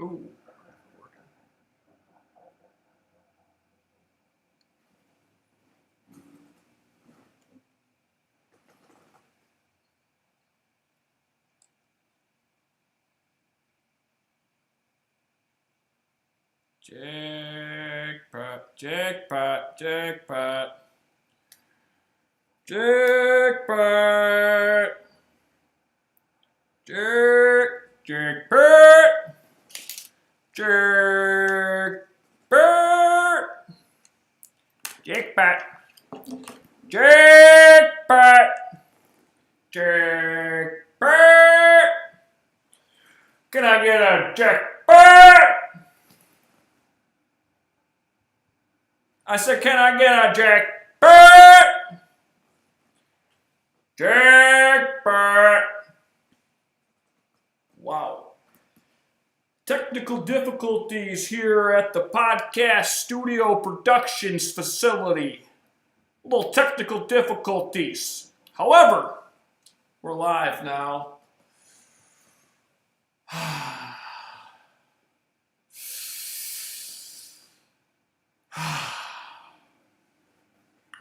Ooh. Jackpot, jackpot, jackpot. Jackpot. Jackpot. Jackpot. Jackpot. Jackpot. Jackpot. Can I get a jackpot? I said, can I get a jackpot? Jackpot. Wow. Technical difficulties here at the podcast studio productions facility. Little technical difficulties. However, we're live now.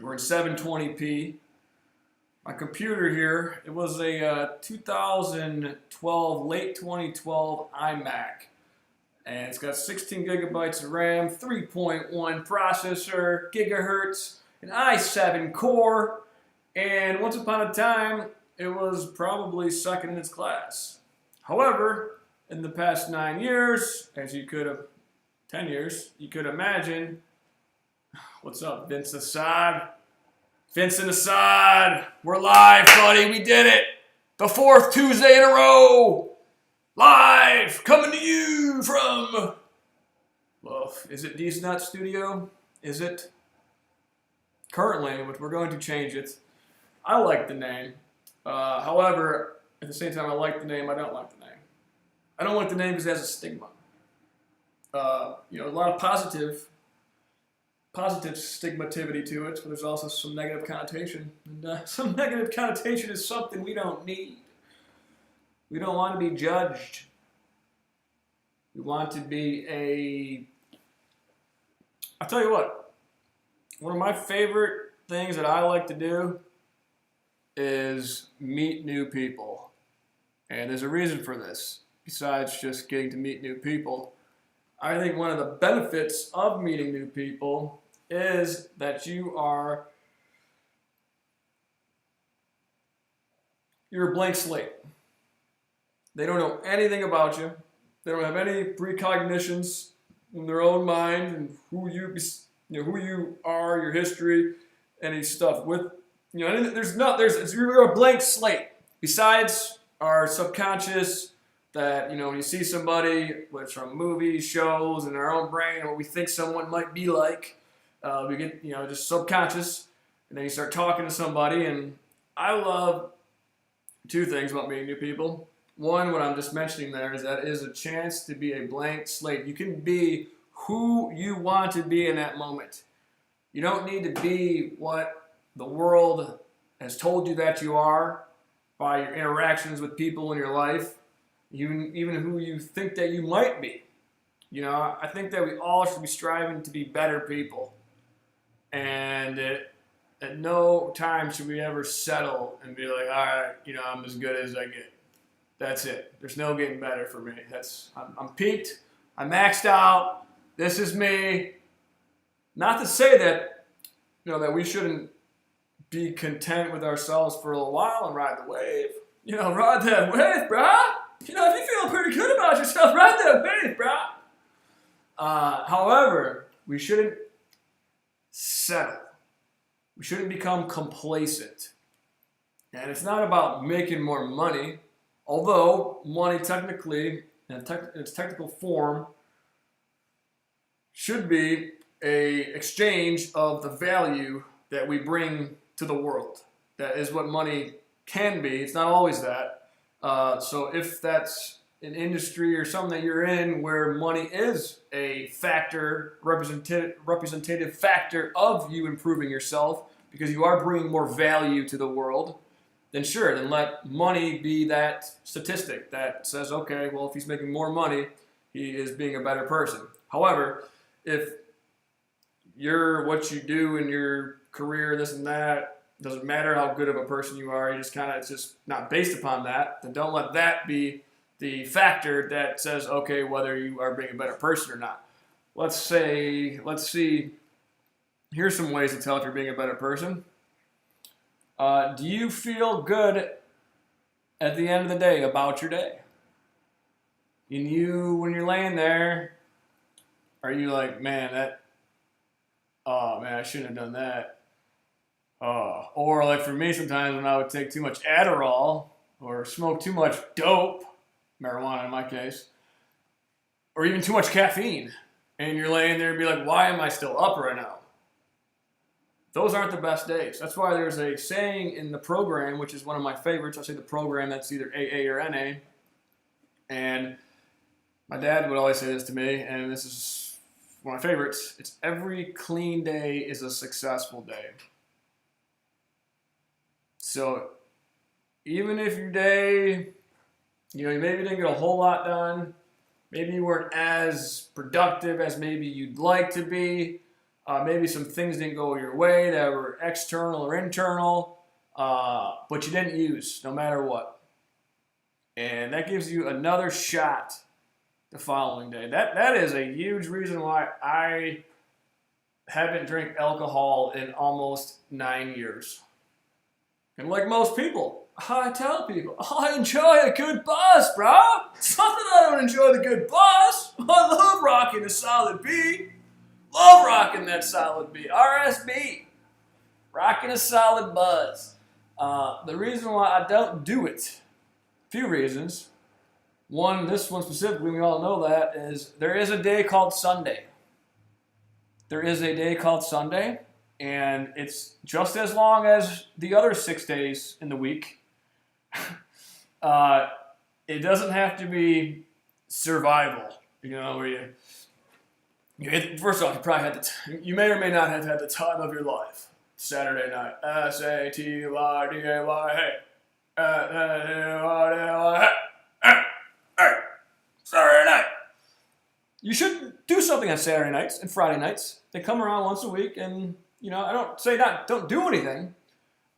We're in 720p. My computer here, it was a 2012, late 2012 iMac. And it's got 16 gigabytes of RAM, 3.1 processor, gigahertz, an i7 core, and once upon a time, it was probably second in its class. However, in the past 9 years, as you could have, 10 years, you could imagine. What's up, Vince Assad? Vincent Assad, we're live, buddy. We did it. The 4th Tuesday in a row. Live, coming to you from, well, is it D's Nutt Studio? Is it? Currently, but we're going to change it. I like the name. However, at the same time I like the name, I don't like the name. I don't like the name because it has a stigma. A lot of positive stigmativity to it, but there's also some negative connotation. And some negative connotation is something we don't need. We don't want to be judged. We want to be I'll tell you what, one of my favorite things that I like to do is meet new people. And there's a reason for this, besides just getting to meet new people. I think one of the benefits of meeting new people is that you're a blank slate. They don't know anything about you. They don't have any precognitions in their own mind and who you are, your history, any stuff with you're a blank slate. Besides our subconscious, that when you see somebody, whether from movies, shows, in our own brain, what we think someone might be like, we get just subconscious, and then you start talking to somebody. And I love two things about meeting new people. One, what I'm just mentioning there, is that it is a chance to be a blank slate. You can be who you want to be in that moment. You don't need to be what the world has told you that you are by your interactions with people in your life. Even who you think that you might be. I think that we all should be striving to be better people. And at no time should we ever settle and be like, all right, I'm as good as I get. That's it. There's no getting better for me. I'm peaked. I'm maxed out. This is me. Not to say that, that we shouldn't be content with ourselves for a little while and ride the wave. Ride that wave, brah. If you feel pretty good about yourself, ride that wave, brah. However, we shouldn't settle. We shouldn't become complacent. And it's not about making more money, although money technically, in its technical form, should be a exchange of the value that we bring to the world. That is what money can be. It's not always that. So if that's an industry or something that you're in where money is a factor, representative factor of you improving yourself because you are bringing more value to the world, then let money be that statistic that says, okay, well, if he's making more money, he is being a better person. However, if what you do in your career, this and that, doesn't matter how good of a person you are, it's just not based upon that, then don't let that be the factor that says, okay, whether you are being a better person or not. Let's see, here's some ways to tell if you're being a better person. Do you feel good at the end of the day about your day? When you're laying there, are you like, man, I shouldn't have done that. Or like for me, sometimes when I would take too much Adderall or smoke too much dope, marijuana in my case, or even too much caffeine, and you're laying there and be like, why am I still up right now? Those aren't the best days. That's why there's a saying in the program, which is one of my favorites. I say the program, that's either AA or NA. And my dad would always say this to me, and this is one of my favorites. It's every clean day is a successful day. So even if your day, you maybe didn't get a whole lot done, maybe you weren't as productive as maybe you'd like to be, maybe some things didn't go your way that were external or internal, but you didn't use no matter what. And that gives you another shot the following day. That is a huge reason why I haven't drank alcohol in almost 9 years. And like most people, I tell people, I enjoy a good buzz, bro. It's not that I don't enjoy the good buzz. I love rocking a solid beat. Love rocking that solid beat. RSB. Rocking a solid buzz. The reason why I don't do it, few reasons. One, this one specifically, we all know that, is there is a day called Sunday. There is a day called Sunday, and it's just as long as the other 6 days in the week. It doesn't have to be survival, where first off, you probably had you may or may not have had the time of your life. Saturday night, SATYDAY, Saturday night. You should do something on Saturday nights and Friday nights. They come around once a week, and I don't say don't do anything,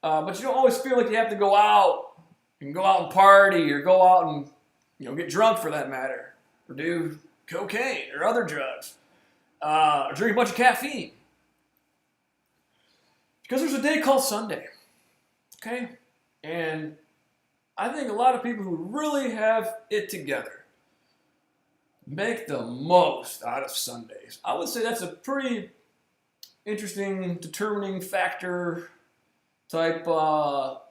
but you don't always feel like you have to go out and party or go out and get drunk for that matter, or do cocaine or other drugs, or drink a bunch of caffeine. Because there's a day called Sunday, okay? And I think a lot of people who really have it together make the most out of Sundays. I would say that's a pretty interesting determining factor type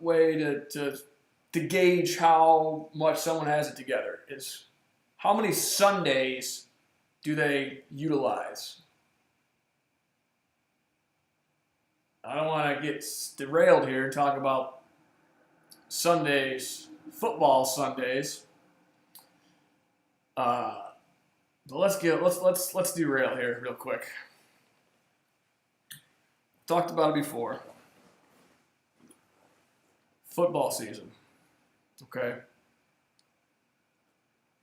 way to gauge how much someone has it together, is how many Sundays do they utilize. I don't want to get derailed here and talk about Sundays, football Sundays. But let's derail here real quick. Talked about it before. Football season. Okay.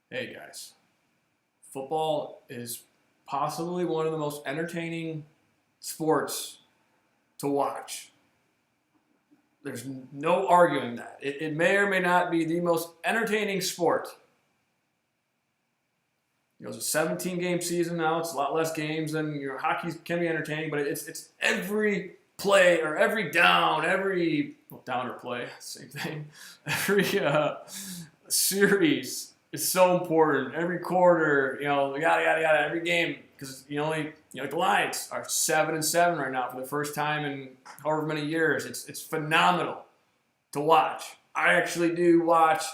Hey guys. Football is possibly one of the most entertaining sports to watch. There's no arguing that. It may or may not be the most entertaining sport. It's a 17-game season now. It's a lot less games than hockey can be entertaining, but it's every play or every down, down or play, same thing. Every series is so important. Every quarter, yada yada yada. Every game, because the Lions are 7-7 right now for the first time in however many years. It's phenomenal to watch. I actually do watch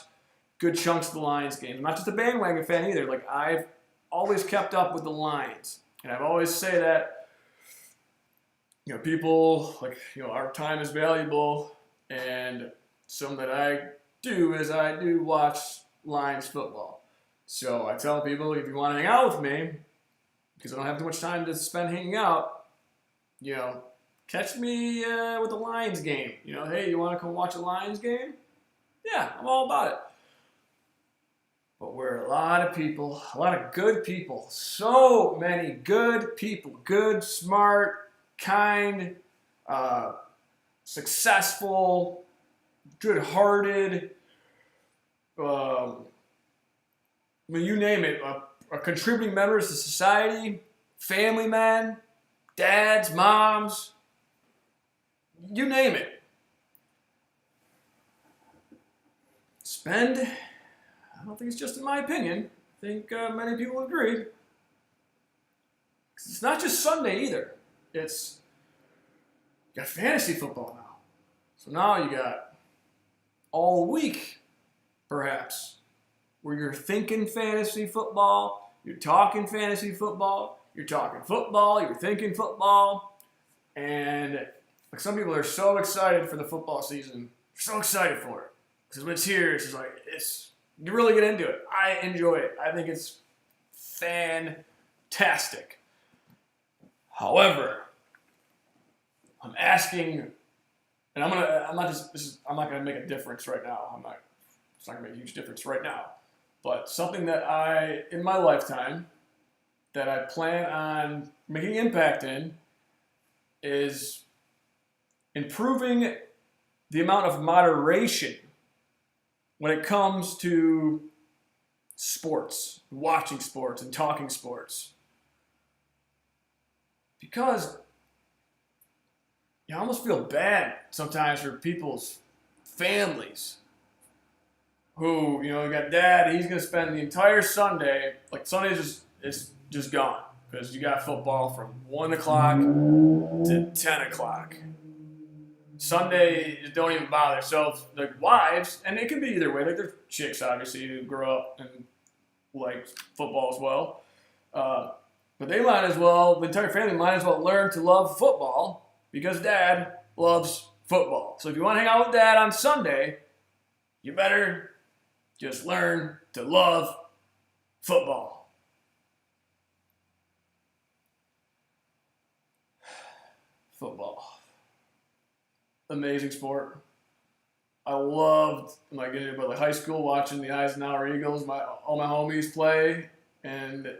good chunks of the Lions games. I'm not just a bandwagon fan either. Like, I've always kept up with the Lions, and I've always say that people our time is valuable, and something that I do is I do watch Lions football. So I tell people, if you want to hang out with me, because I don't have too much time to spend hanging out, catch me with the Lions game. Hey, you want to come watch a Lions game? Yeah, I'm all about it. but we're a lot of people, a lot of good people, so many good people, good, smart, kind, successful, good-hearted, you name it, contributing members to society, family men, dads, moms, you name it. Spend, I don't think it's just in my opinion, I think many people agree. It's not just Sunday either. It's, you got fantasy football now. So now you got all week, perhaps, where you're thinking fantasy football, you're talking fantasy football, you're talking football, you're thinking football, and like some people are so excited for the football season, so excited for it. Because when it's here, it's just like, you really get into it. I enjoy it. I think it's fantastic. However, I'm asking, and I'm not gonna make a difference right now. It's not gonna make a huge difference right now. But something that in my lifetime, that I plan on making an impact in is improving the amount of moderation when it comes to sports, watching sports and talking sports. Because you almost feel bad sometimes for people's families who, you got dad, he's going to spend the entire Sunday, like Sunday is just gone because you got football from 1 o'clock to 10 o'clock. Sunday, don't even bother. So, like, wives, and it can be either way. Like, there's chicks, obviously, who grow up and like football as well. But they might as well, the entire family might as well learn to love football because dad loves football. So if you want to hang out with dad on Sunday, you better just learn to love football. Football. Amazing sport. I loved, like, high school watching the Eisenhower Eagles, all my homies play, and,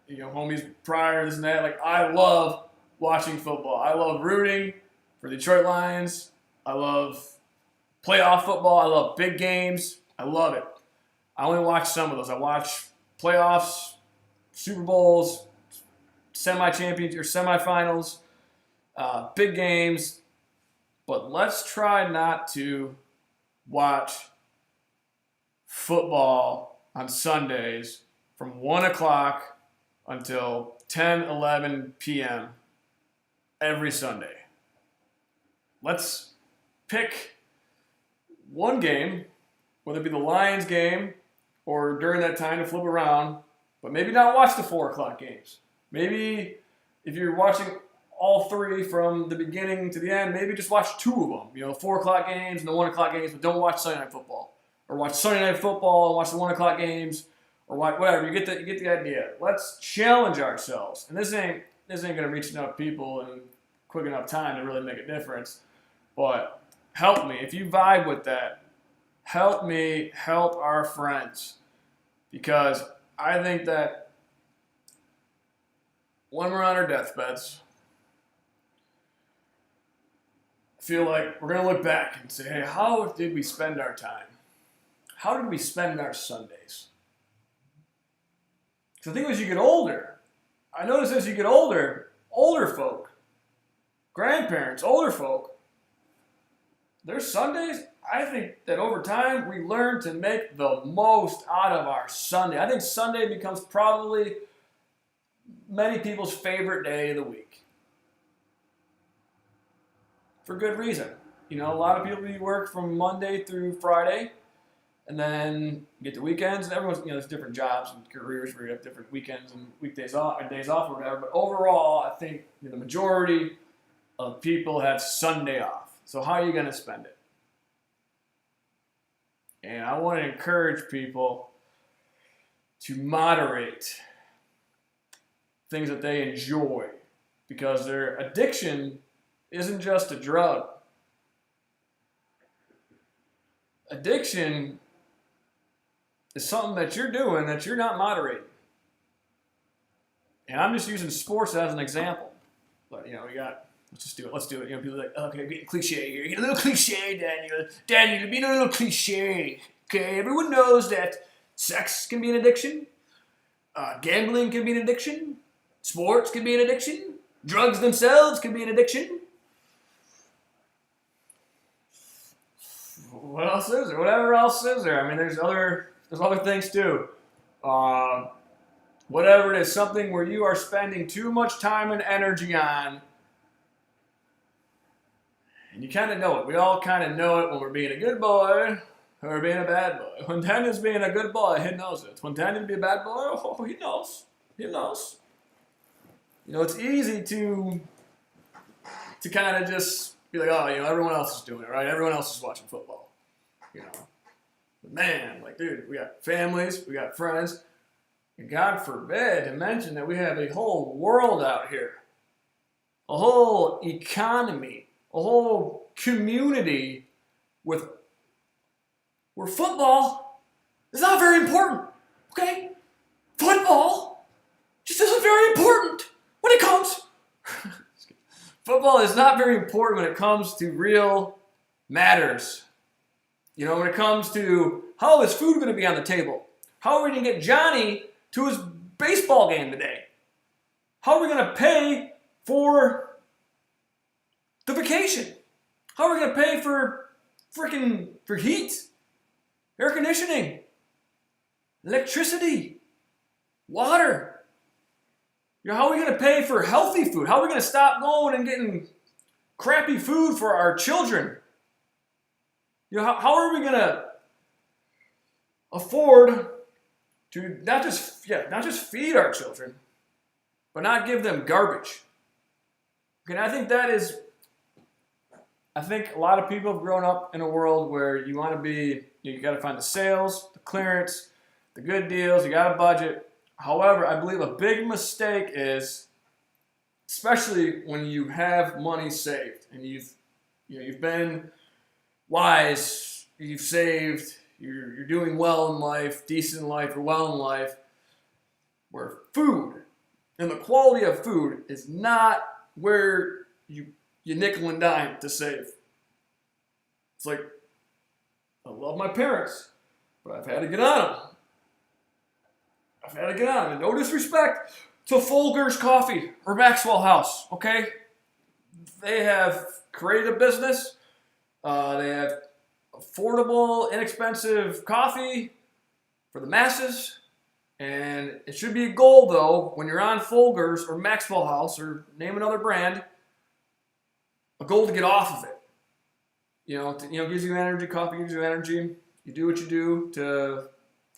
homies prior, this and that. Like, I love watching football. I love rooting for the Detroit Lions. I love playoff football. I love big games. I love it. I only watch some of those. I watch playoffs, Super Bowls, semi-champions or semifinals, big games. But let's try not to watch football on Sundays from 1 o'clock until 10, 11 p.m. every Sunday. Let's pick one game, whether it be the Lions game or during that time to flip around, but maybe not watch the 4 o'clock games. Maybe if you're watching all three from the beginning to the end, maybe just watch 2 of them. 4 o'clock games and the 1 o'clock games, but don't watch Sunday Night Football. Or watch Sunday Night Football and watch the 1 o'clock games, or whatever. You get the idea. Let's challenge ourselves. And this ain't gonna reach enough people in quick enough time to really make a difference. But help me. If you vibe with that, help me help our friends. Because I think that when we're on our deathbeds, I feel like we're going to look back and say, hey, how did we spend our time? How did we spend our Sundays? Because I think as you get older, I notice as you get older folk, grandparents, older folk, their Sundays, I think that over time we learn to make the most out of our Sunday. I think Sunday becomes probably many people's favorite day of the week. For good reason. A lot of people work from Monday through Friday, and then you get the weekends, and everyone's, there's different jobs and careers where you have different weekends and weekdays off, and days off or whatever, but overall, I think the majority of people have Sunday off. So how are you going to spend it? And I want to encourage people to moderate things that they enjoy, because their addiction isn't just a drug. Addiction is something that you're doing that you're not moderating. And I'm just using sports as an example. But, we got, let's just do it. Let's do it. People are like, okay, getting cliche here. Get a little cliche, Danyul. Danyul, being a little cliche. Okay, everyone knows that sex can be an addiction. Gambling can be an addiction. Sports can be an addiction. Drugs themselves can be an addiction. What else is there? Whatever else is there. I mean, there's other things too. Whatever it is, something where you are spending too much time and energy on, and you kind of know it. We all kind of know it when we're being a good boy or we're being a bad boy. When Daniel's being a good boy, he knows it. When Daniel's being a bad boy, oh, he knows. He knows. It's easy to kind of just be like, oh, everyone else is doing it, right? Everyone else is watching football, But man, like, dude, we got families, we got friends. And God forbid to mention that we have a whole world out here, a whole economy, a whole community where football is not very important, okay? Football just isn't very important when it comes. Football is not very important when it comes to real matters. When it comes to how is food going to be on the table? How are we going to get Johnny to his baseball game today? How are we going to pay for the vacation? How are we going to pay for heat, air conditioning, electricity, water? How are we going to pay for healthy food? How are we going to stop going and getting crappy food for our children? How are we going to afford to not just feed our children, but not give them garbage? Okay, and I think a lot of people have grown up in a world where you want to be, you got to find the sales, the clearance, the good deals, you got a budget. However, I believe a big mistake is, especially when you have money saved and you've been wise, you've saved, you're doing well in life, decent in life, or well in life, where food and the quality of food is not where you nickel and dime to save. It's like, I love my parents, but I've had to get on them. And no disrespect to Folger's Coffee or Maxwell House, okay? They have created a business. They have affordable, inexpensive coffee for the masses. And it should be a goal, though, when you're on Folger's or Maxwell House or name another brand, a goal to get off of it. Gives you energy. Coffee gives you energy. You do what you do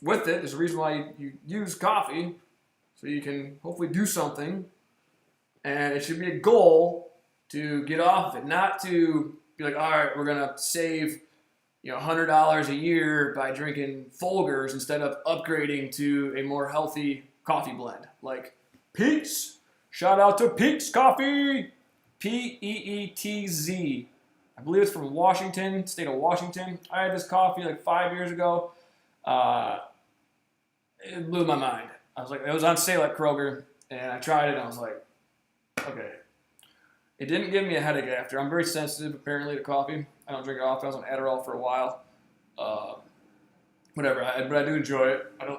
with it. There's a reason why you use coffee, so you can hopefully do something. And it should be a goal to get off of it, not to be like, all right, we're gonna save $100 a year by drinking Folgers instead of upgrading to a more healthy coffee blend like Peet's. Shout out to Peet's Coffee, Peetz. I believe it's from Washington, state of Washington. I had this coffee like 5 years ago. It blew my mind. I was like, it was on sale at Kroger, and I tried it, and I was like, okay. It didn't give me a headache after. I'm very sensitive, apparently, to coffee. I don't drink it often. I was on Adderall for a while. Whatever, but I do enjoy it. I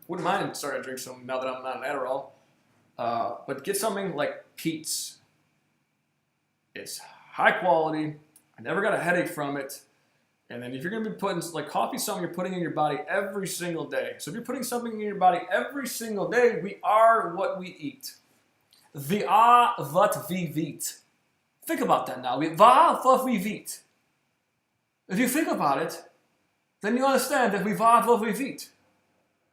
wouldn't mind starting to drink some now that I'm not on Adderall. But get something like Peet's. It's high quality. I never got a headache from it. And then if you're going to be putting, like, coffee, something you're putting in your body every single day. So if you're putting something in your body every single day, we are what we eat. We are what we eat. Think about that now. We are what we eat. If you think about it, then you understand that we are what we eat.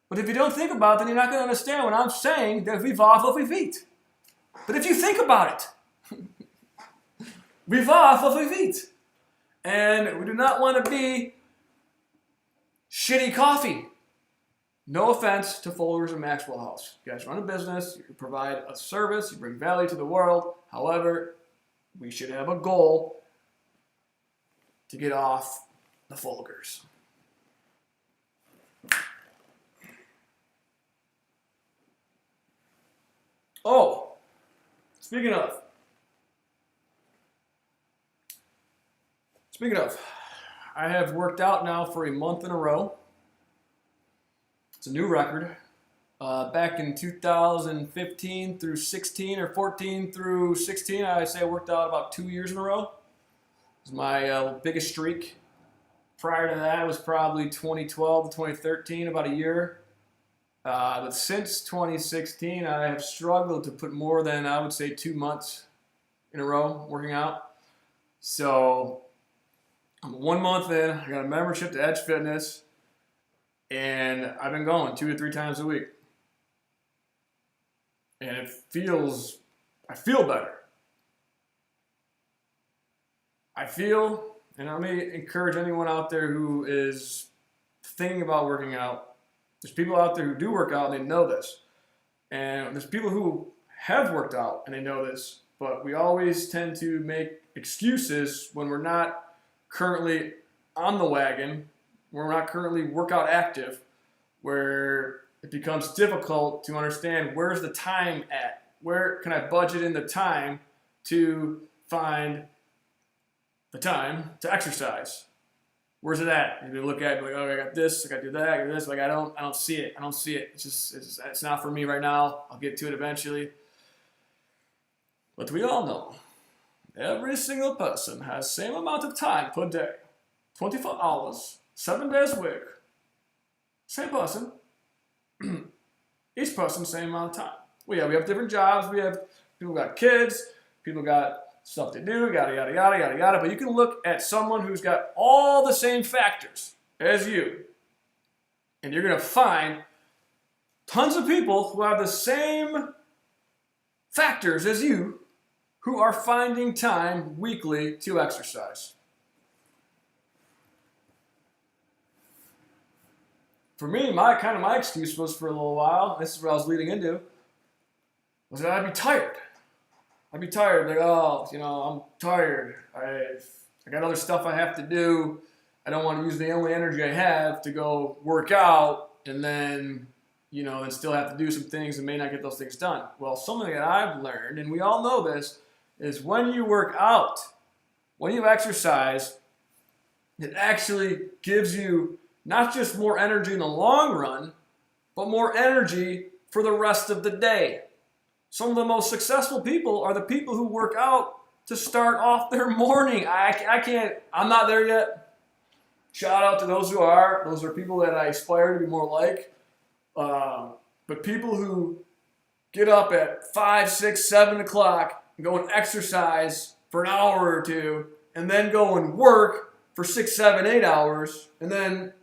But if you don't think about it, then you're not going to understand what I'm saying, that we are what we eat. But if you think about it, we are what we eat. And we do not want to be shitty coffee. No offense to Folgers and Maxwell House. You guys run a business, you provide a service, you bring value to the world. However, we should have a goal to get off the Folgers. Oh, speaking of, I have worked out now for a month in a row. It's a new record. Back in 2015 through 16 or 14 through 16, I'd say I worked out about 2 years in a row. It was my biggest streak. Prior to that, it was probably 2012 to 2013, about a year. But since 2016, I have struggled to put more than, I would say, 2 months in a row working out. So I'm 1 month in. I got a membership to Edge Fitness, and I've been going 2 to 3 times a week. And I feel better. And let me encourage anyone out there who is thinking about working out. There's people out there who do work out and they know this. And there's people who have worked out and they know this. But we always tend to make excuses when we're not currently on the wagon, when we're not currently workout active, where it becomes difficult to understand where's the time at? Where can I budget in the time to find the time to exercise? Where's it at? You look at it like, oh, I got this, I got to do that, I got to do this. Like I don't see it. It's not for me right now. I'll get to it eventually. But we all know every single person has the same amount of time per day, 24 hours, 7 days a week. Same person. Each person, same amount of time. We have different jobs. We have people got kids, people got stuff to do, yada, yada, yada, yada, yada. But you can look at someone who's got all the same factors as you, and you're going to find tons of people who have the same factors as you who are finding time weekly to exercise. For me, my excuse was for a little while, this is what I was leading into, was that I'd be tired. Like, oh, I'm tired. I got other stuff I have to do. I don't want to use the only energy I have to go work out and then, then still have to do some things and may not get those things done. Well, something that I've learned, and we all know this, is when you work out, when you exercise, it actually gives you not just more energy in the long run, but more energy for the rest of the day. Some of the most successful people are the people who work out to start off their morning. I'm not there yet. Shout out to those who are. Those are people that I aspire to be more like. But people who get up at 5, 6, 7 o'clock and go and exercise for an hour or two, and then go and work for 6, 7, 8 hours, and then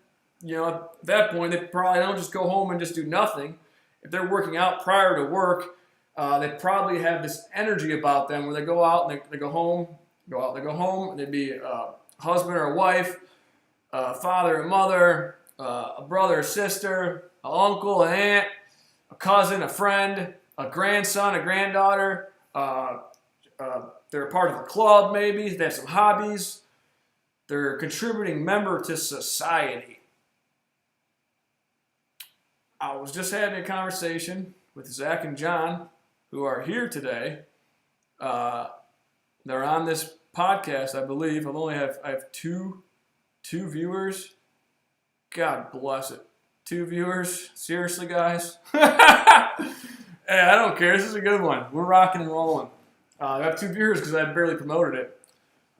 at that point, they probably don't just go home and just do nothing. If they're working out prior to work, they probably have this energy about them where they go out and they go home, and they'd be a husband or a wife, a father and mother, a brother or sister, an uncle, an aunt, a cousin, a friend, a grandson, a granddaughter. They're a part of a club maybe. They have some hobbies. They're a contributing member to society. I was just having a conversation with Zach and John, who are here today. They're on this podcast, I believe. I have two viewers. God bless it. 2 viewers. Seriously, guys. Hey, I don't care. This is a good one. We're rocking and rolling. I have 2 viewers because I barely promoted it.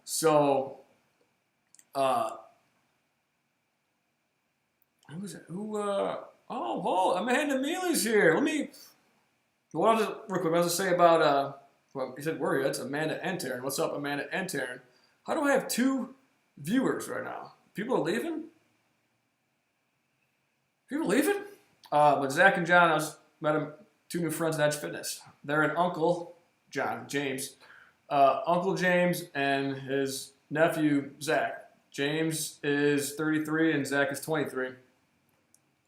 So, who was it? Amanda Mealy's here. Real quick, I was to say about, he said, where are you? That's Amanda and Taryn. What's up, Amanda and Taryn? How do I have 2 viewers right now? People are leaving? But Zach and John, I met them, 2 new friends at Edge Fitness. They're an Uncle James, and his nephew, Zach. James is 33 and Zach is 23.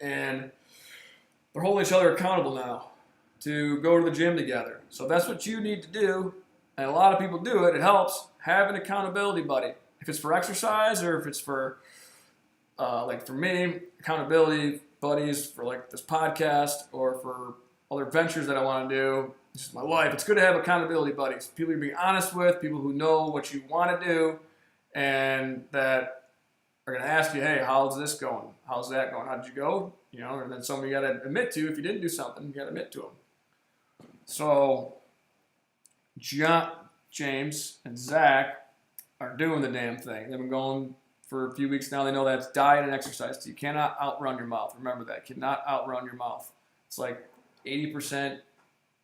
And they're holding each other accountable now to go to the gym together. So that's what you need to do, and a lot of people do it. It helps. Have an accountability buddy. If it's for exercise or if it's for, like for me, accountability buddies for like this podcast or for other ventures that I want to do. This is my life. It's good to have accountability buddies. People you be honest with, people who know what you want to do, and that are going to ask you, hey, how's this going? How's that going? How did you go? You know, and then somebody you got to admit to. If you didn't do something, you got to admit to them. So, John, James, and Zach are doing the damn thing. They've been going for a few weeks now. They know that's diet and exercise. You cannot outrun your mouth. Remember that. You cannot outrun your mouth. It's like 80%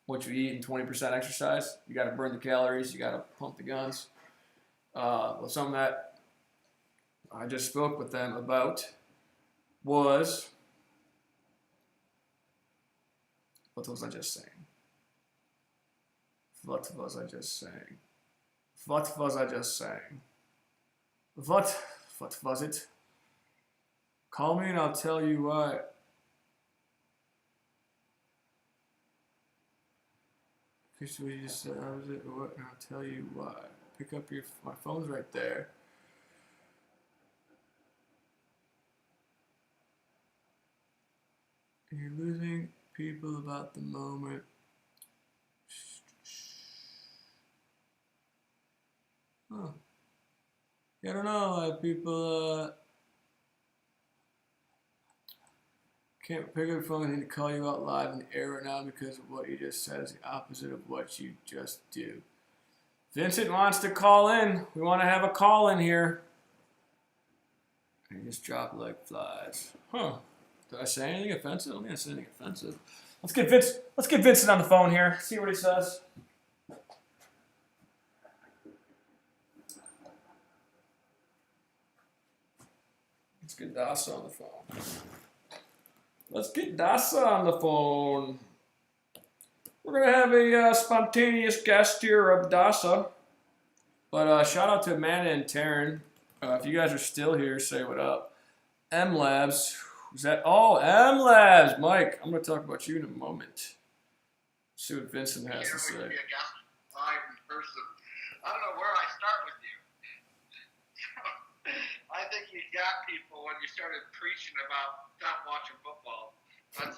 what you eat and 20% exercise. You got to burn the calories. You got to pump the guns. Well, something that I just spoke with them about was, what was I just saying? What was I just saying? What was I just saying? What was it? Call me and I'll tell you why. Here's what you just said. How was it? What? And I'll tell you why. Pick up my phone's right there. You're losing people about the moment. Huh. Yeah, I don't know. People can't pick up the phone. I need to call you out live in the air right now because of what you just said is the opposite of what you just do. Vincent wants to call in. We want to have a call in here. And he just dropped like flies. Huh. Did I say anything offensive? I don't think I said anything offensive. Let's get Vincent on the phone here. See what he says. Let's get Dasa on the phone. Let's get Dasa on the phone. We're going to have a spontaneous guest here of Dasa. But shout out to Amanda and Taryn. If you guys are still here, say what up. M Labs. Is that? Oh, M Labs. Mike, I'm going to talk about you in a moment. See what Vincent has to say. Be a guest live in person. I don't know where I start with you. I think you got people when you started preaching about stop watching football. That's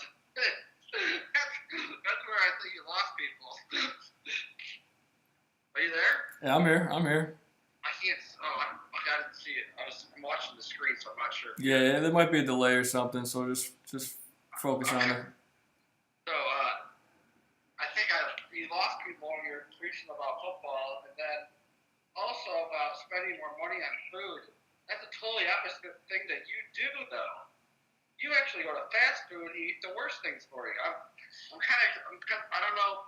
where I think you lost people. Are you there? Yeah, I'm here. I can't. I didn't see it. I'm watching the screen, so I'm not sure. Yeah, there might be a delay or something, so just focus on it. So, I think you lost people when you're preaching about football, and then also about spending more money on food. That's a totally opposite thing that you do, though. You actually go to fast food and eat the worst things for you. I don't know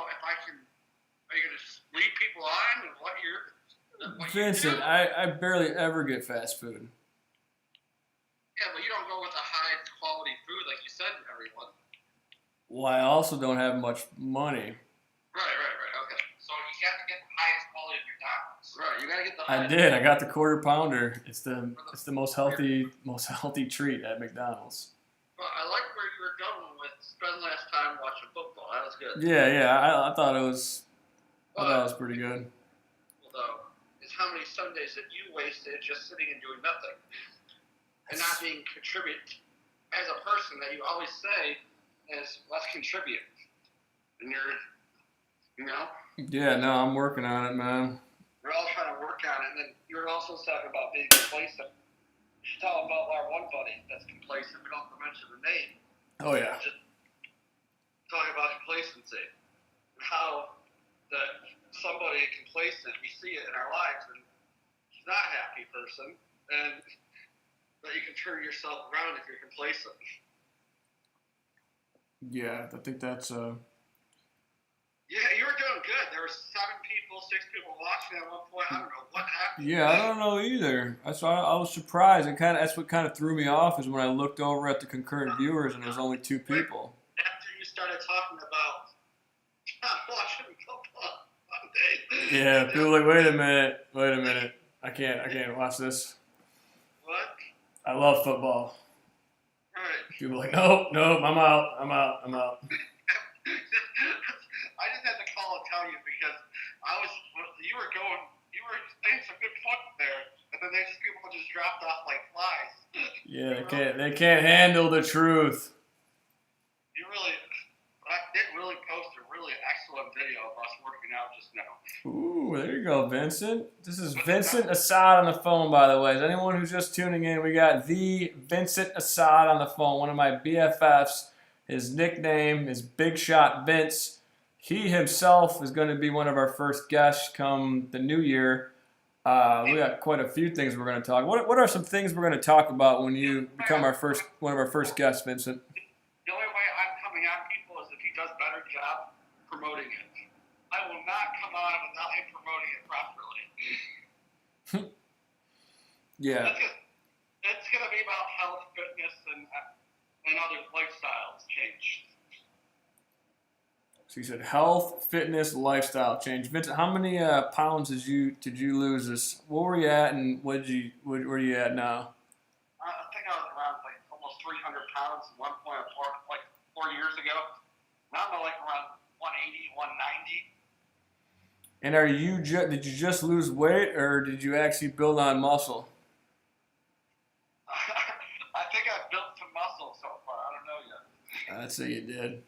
if I can. Are you gonna just lead people on and what Vincent, I barely ever get fast food. Yeah, but you don't go with the highest quality food like you said to everyone. Well, I also don't have much money. Right. Okay. So you got to get the highest quality of your McDonald's. Right. You got to get the I did. I got the quarter pounder. It's the most healthy treat at McDonald's. Well, I like where you were going with spend less time watching football. That was good. Yeah. I thought it was. I thought it was pretty good. Although, it's how many Sundays that you wasted just sitting and doing nothing, and not being contribute as a person that you always say is let's contribute, and you're, Yeah, no, I'm working on it, man. We're all trying to work on it, and then you're also talking about being complacent. You should tell about our one buddy that's complacent. We don't have to mention the name. Oh yeah. Just talking about complacency and how that somebody complacent, we see it in our lives, and he's not a happy person, and that you can turn yourself around if you're complacent. Yeah, I think that's Yeah, you were doing good. There were 6 people watching at one point. I don't know what happened. Yeah, I don't know either. I was surprised. That's what kind of threw me off is when I looked over at the concurrent viewers and there's only 2 people. After you started talking about watching football one day. Yeah, people are like, wait a minute. I can't watch this. What? I love football. Right. People are like, nope, I'm out. I just had to call and tell you because you were saying some good fun there, and then these people just dropped off like flies. Yeah, they can't handle the truth. I did really post a Ooh, there you go, Vincent. This is Vincent Assad on the phone, by the way. Is anyone who's just tuning in, we got the Vincent Assad on the phone, one of my BFFs. His nickname is Big Shot Vince. He himself is going to be one of our first guests come the new year. We got quite a few things we're going to talk. What are some things we're going to talk about when you become one of our first guests, Vincent? The only way I'm coming at people is if he does a better job promoting it. I will not come on without him promoting it properly. Yeah. It's going to be about health, fitness, and other lifestyles change. So you said health, fitness, lifestyle change. Vincent, how many pounds did you lose this? What were you at, and where are you at now? I think I was around like almost 300 pounds at one point, like 4 years ago. Now I'm like around 180, 190. And did you just lose weight, or did you actually build on muscle? I think I built some muscle so far. I don't know yet. I'd say you did.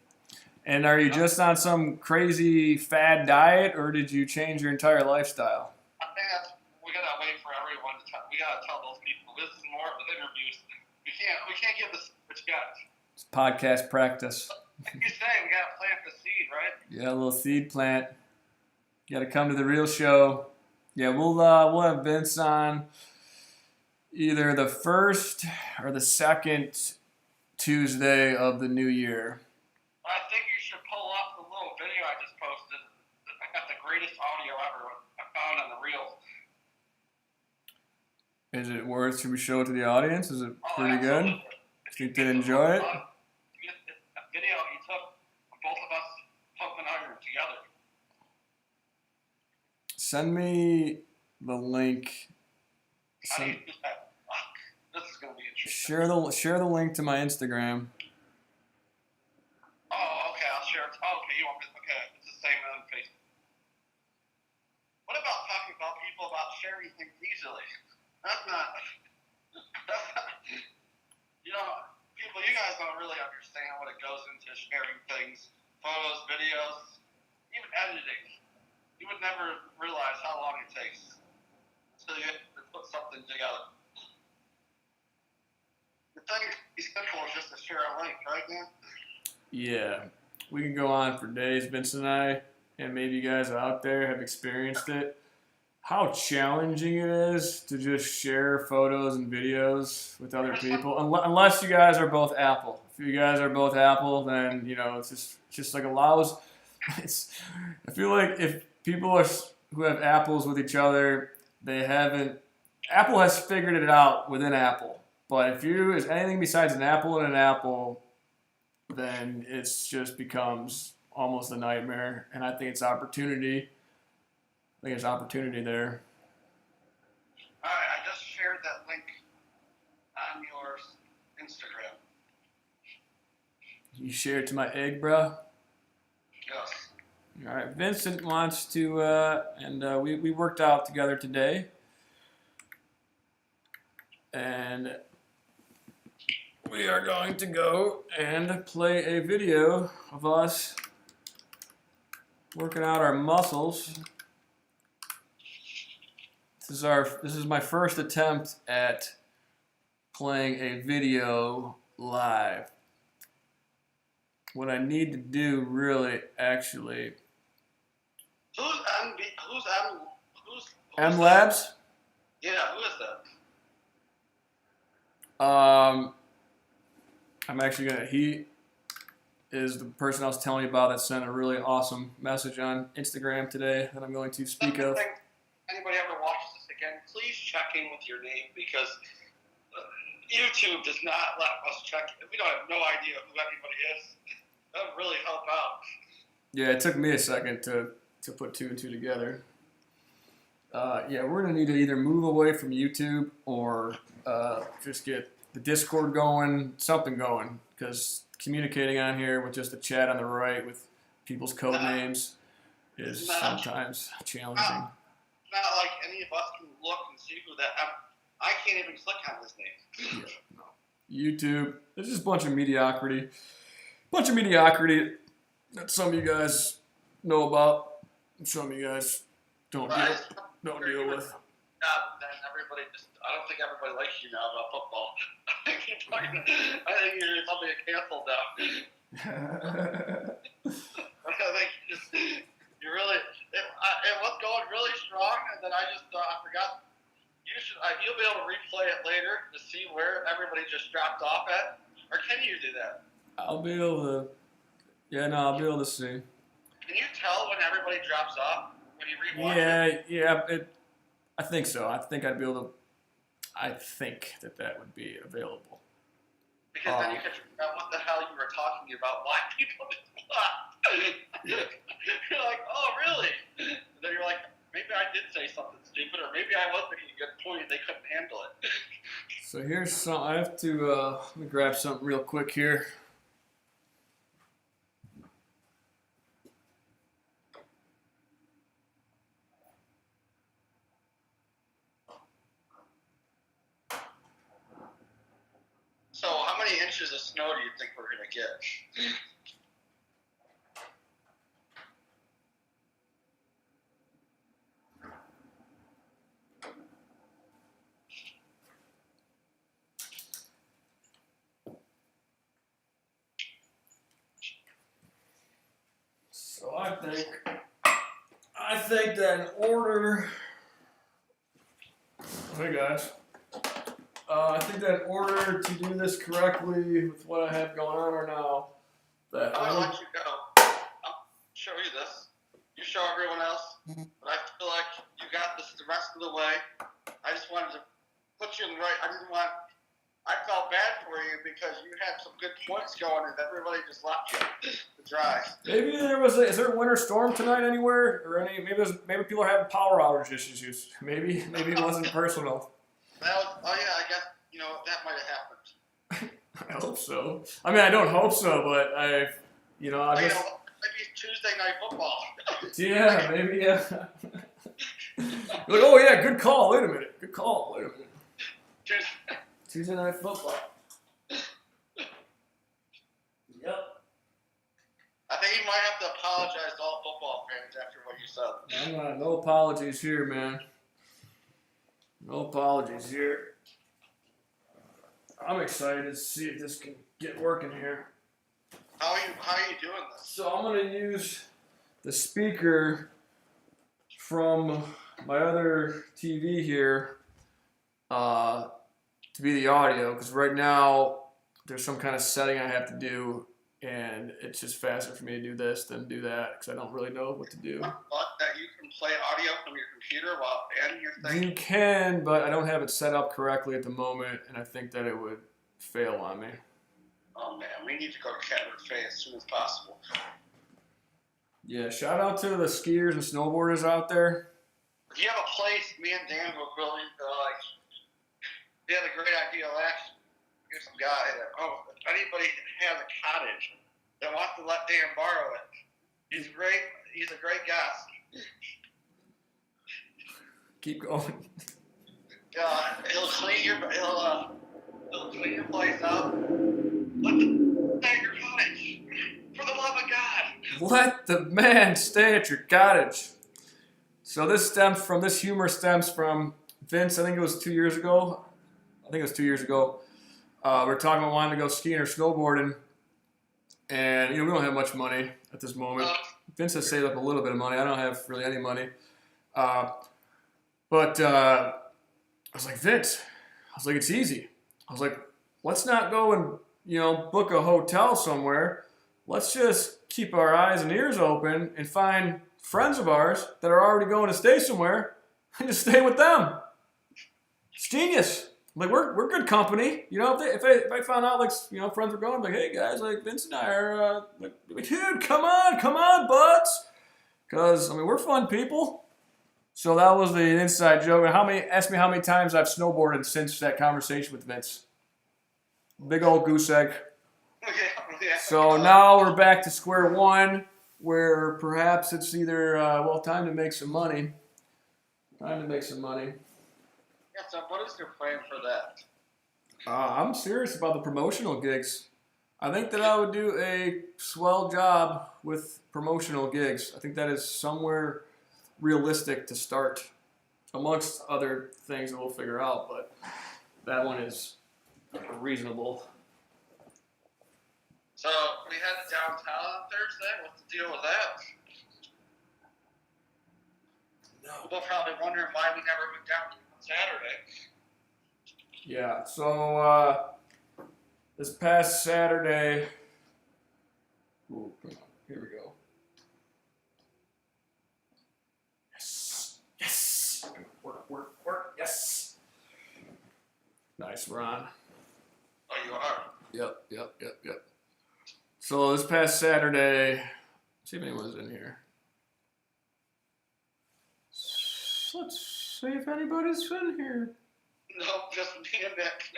And are you just on some crazy fad diet, or did you change your entire lifestyle? I think we gotta wait for everyone to tell. We gotta tell those people. This is more with interviews. We can't give the secrets yet. It's podcast practice. Like you say, we gotta plant the seed, right? Yeah, a little seed plant. You got to come to the real show. Yeah, we'll have Vince on either the first or the second Tuesday of the new year. I think you should pull up the little video I just posted. I got the greatest audio ever I found on the reels. Is it worth? Should we show it to the audience? Is it pretty good? Absolutely. Think they'd enjoy it? A video he took of both of us pumping iron together. Send me the link. How do you do that? This is going to be interesting. Share the link to my Instagram. Oh, okay. I'll share it. Oh, okay. You want me? Okay. It's the same on Facebook. What about talking about people about sharing things easily? That's not. You know, people. You guys don't really understand what it goes into sharing things, photos, videos, even editing. You would never realize how long it takes until you put something together. The thing is simple is just to share a link, right, man? Yeah, we can go on for days. Vince and I, and maybe you guys out there have experienced it. How challenging it is to just share photos and videos with other people, unless you guys are both Apple. If you guys are both Apple, then it's just like allows. I feel like if people who have Apples with each other, Apple has figured it out within Apple. But if you is anything besides an Apple and an Apple, then it just becomes almost a nightmare. And I think it's opportunity. I think there's opportunity there. All right, I just shared that link on your Instagram. You share it to my egg, bro? Yes. All right, Vincent wants to, and we worked out together today, and we are going to go and play a video of us working out our muscles. This is my first attempt at playing a video live. What I need to do, really, actually. Who's M Labs? Yeah, who is that? I'm actually gonna. He is the person I was telling you about that sent a really awesome message on Instagram today that I'm going to speak of. Anybody ever watches this again? Please check in with your name because YouTube does not let us check. We don't have no idea who anybody is. That would really help out. Yeah, it took me a second to put two and two together. Yeah, we're going to need to either move away from YouTube or just get the Discord going, something going, because communicating on here with just a chat on the right with people's code names is sometimes challenging. Not like any of us can look and see who that. I can't even click on his name. Yeah, no. YouTube, there's just a bunch of mediocrity. Bunch of mediocrity that some of you guys know about, some of you guys don't But deal with. then everybody I don't think everybody likes you now about football. I think you're probably canceled now. I think you really, it was going really strong, and then I forgot. You'll be able to replay it later to see where everybody just dropped off at, or can you do that? I'll be able to. Yeah, no, I'll be able to see. Can you tell when everybody drops off when you rewatch it? Yeah. I think so. I think I'd be able to. I think that would be available. Because then you can figure out what the hell you were talking about, why people did not. You're like, oh, really? And then you're like, maybe I did say something stupid, or maybe I was making a good point and they couldn't handle it. So here's some. I have to let me grab something real quick here. So how many inches of snow do you think we're going to get? So I think that in order. Hey guys. I think that in order to do this correctly with what I have going on right now, that I'm going to let you go. I'll show you this. You show everyone else. But I feel like you got this the rest of the way. I just wanted to put you in the right. I felt bad for you because you had some good points going and everybody just left you to dry. Maybe is there a winter storm tonight anywhere, or maybe people are having power outage issues. Maybe it wasn't personal. I guess that might have happened. I hope so. I mean, I don't hope so, but I just. Maybe it's Tuesday night football. Yeah, maybe, yeah. You're like, oh yeah, good call. Wait a minute. Good call. Wait a minute. Tuesday night football. Yep. I think you might have to apologize to all football fans after what you said. No apologies here, man. No apologies here. I'm excited to see if this can get working here. How are you doing this? So I'm going to use the speaker from my other TV here to be the audio, because right now there's some kind of setting I have to do, and it's just faster for me to do this than do that because I don't really know what to do. But that you can play audio from your computer while adding your thing? You can, but I don't have it set up correctly at the moment, and I think that it would fail on me. Oh man, we need to go to Cabaret as soon as possible. Yeah, shout out to the skiers and snowboarders out there. Do you have a place me and Dan would really like? He had a great idea last year. Here's some guy that, if anybody has a cottage that wants to let Dan borrow it, he's great. He's a great guest. Keep going. He'll clean your place up. Let the stay at your cottage. For the love of God. Let the man stay at your cottage. So this humor stems from Vince. I think it was 2 years ago. We were talking about wanting to go skiing or snowboarding, and we don't have much money at this moment. Vince has saved up a little bit of money. I don't have really any money, but I was like, Vince, it's easy. I was like, let's not go and book a hotel somewhere. Let's just keep our eyes and ears open and find friends of ours that are already going to stay somewhere and just stay with them. It's genius. Like, we're good company. If I found out, friends were going, like, hey, guys, Vince and I are, dude, come on, buds. Because, we're fun people. So that was the inside joke. Ask me how many times I've snowboarded since that conversation with Vince. Big old goose egg. Yeah. So now we're back to square one, where perhaps it's either, time to make some money. Yeah, so what is your plan for that? I'm serious about the promotional gigs. I think that I would do a swell job with promotional gigs. I think that is somewhere realistic to start, amongst other things that we'll figure out. But that one is reasonable. So we headed downtown on Thursday. What's the deal with that? No. People probably wondering why we never went down on Saturday. Yeah. So this past Saturday. Ooh, come on. Here we go. Yes. Work. Yes. Nice, we're on. Oh, you are? Yep. So this past Saturday, let's see if anyone's in here. Let's see if anybody's in here. Nope, just me and Nick.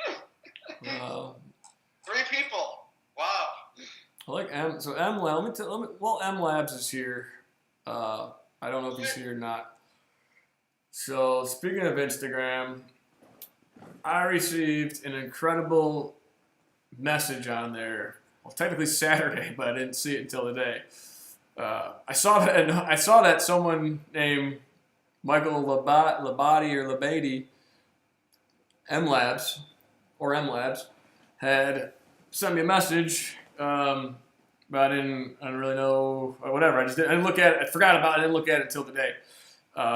Wow. 3 people. Wow. I like M. So M Lab. M Labs is here. I don't know if he's here or not. So speaking of Instagram, I received an incredible message on there. Well, technically Saturday, but I didn't see it until today. I saw that someone named Michael Labati or Labady, M Labs, had sent me a message. But I didn't really know, or whatever. I didn't look at it. I forgot about it. I didn't look at it until today.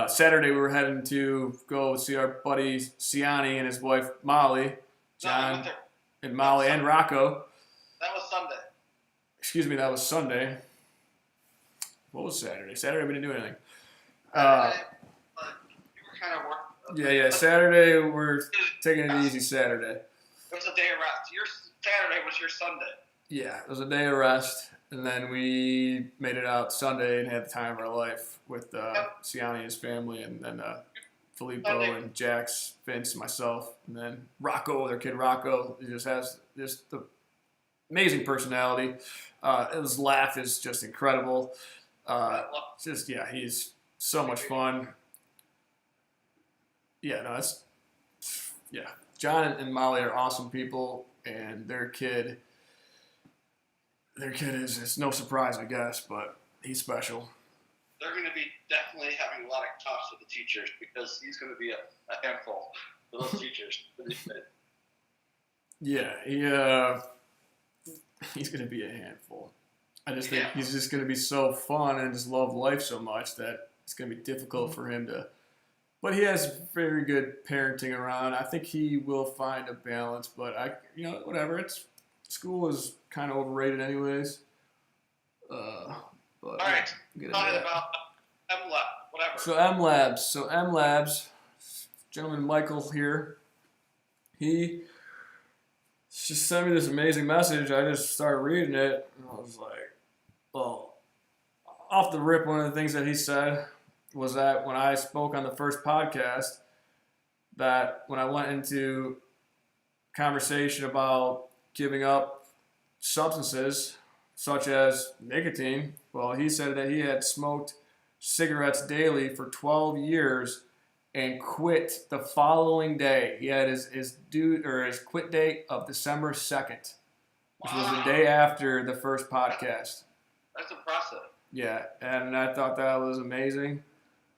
Saturday we were heading to go see our buddy Siani and his wife Molly, John, and Molly and Rocco. That was Sunday. Excuse me, that was Sunday. What was Saturday? Saturday we didn't do anything. You were kind of working. Yeah. Saturday we're taking it easy. Saturday. It was a day of rest. Your Saturday was your Sunday. Yeah, it was a day of rest, and then we made it out Sunday and had the time of our life with Siani and his family, and then Filippo and Jax, Vince, myself, and then Rocco, their kid Rocco. He just has the amazing personality. His laugh is just incredible. He's so much fun. John and Molly are awesome people, and their kid is, it's no surprise, I guess, but he's special. They're going to be definitely having a lot of talks with the teachers because he's going to be a handful for those teachers. Yeah, he's going to be a handful. I just think he's just going to be so fun and just love life so much that it's going to be difficult for him to. But he has very good parenting around. I think he will find a balance, but whatever. School is kind of overrated anyways. All right, talking about M Lab, whatever. So M Labs, gentleman Michael here, he just sent me this amazing message. I just started reading it, and I was like, well, off the rip, one of the things that he said was that when I spoke on the first podcast, that when I went into conversation about giving up substances such as nicotine, well, he said that he had smoked cigarettes daily for 12 years and quit the following day. He had his quit date of December 2nd, which was the day after the first podcast. That's impressive. Yeah, and I thought that was amazing.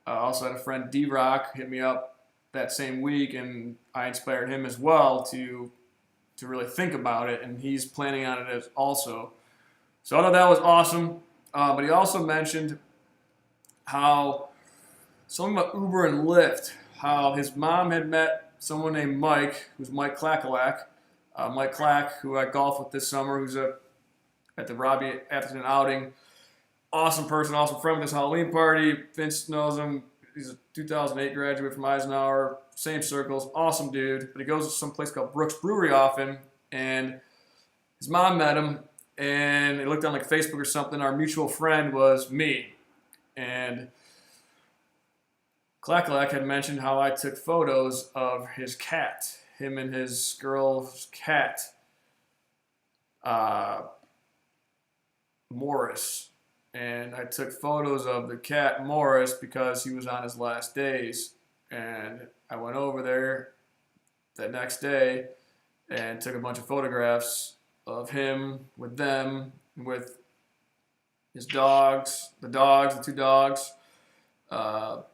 I also had a friend, D-Rock, hit me up that same week, and I inspired him as well to really think about it, and he's planning on it as also. So I thought that was awesome. But he also mentioned how something about Uber and Lyft, how his mom had met someone named Mike, who's Mike Clackalak. Mike Clack, who I golfed with this summer, who's at the Robbie Atherton outing. Awesome person, awesome friend with this Halloween party. Vince knows him. He's a 2008 graduate from Eisenhower. Same circles. Awesome dude. But he goes to some place called Brooks Brewery often. And his mom met him. And it looked on like Facebook or something. Our mutual friend was me. And Clackalak had mentioned how I took photos of his cat. Him and his girl's cat. Morris. And I took photos of the cat Morris because he was on his last days. And I went over there that next day and took a bunch of photographs of him with them, with his dogs, the 2 dogs. You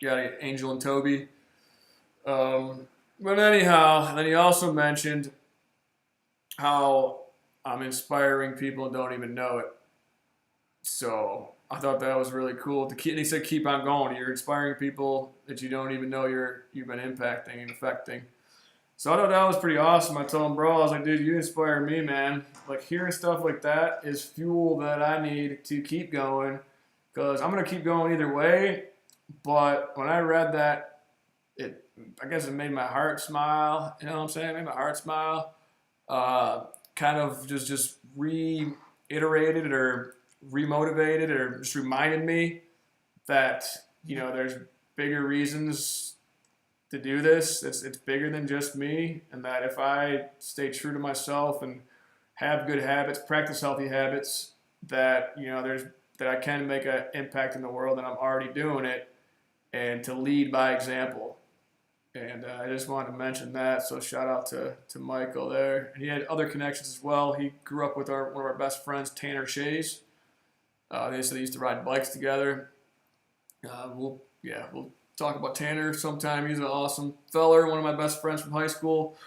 got Angel and Toby. But anyhow, then he also mentioned how I'm inspiring people and don't even know it. So I thought that was really cool. And he said, keep on going. You're inspiring people that you don't even know you've been impacting and affecting. So I thought that was pretty awesome. I told him, bro, I was like, dude, you inspire me, man. Like, hearing stuff like that is fuel that I need to keep going, because I'm going to keep going either way. But when I read that, I guess it made my heart smile. You know what I'm saying? It made my heart smile. Kind of just reiterated or remotivated or just reminded me that, there's bigger reasons to do this. It's bigger than just me, and that if I stay true to myself and have good habits, practice healthy habits, that that I can make an impact in the world, and I'm already doing it, and to lead by example. And I just wanted to mention that. So shout out to Michael there. And he had other connections as well. He grew up with one of our best friends, Tanner Shays. They said they used to ride bikes together. We'll talk about Tanner sometime. He's an awesome feller, one of my best friends from high school.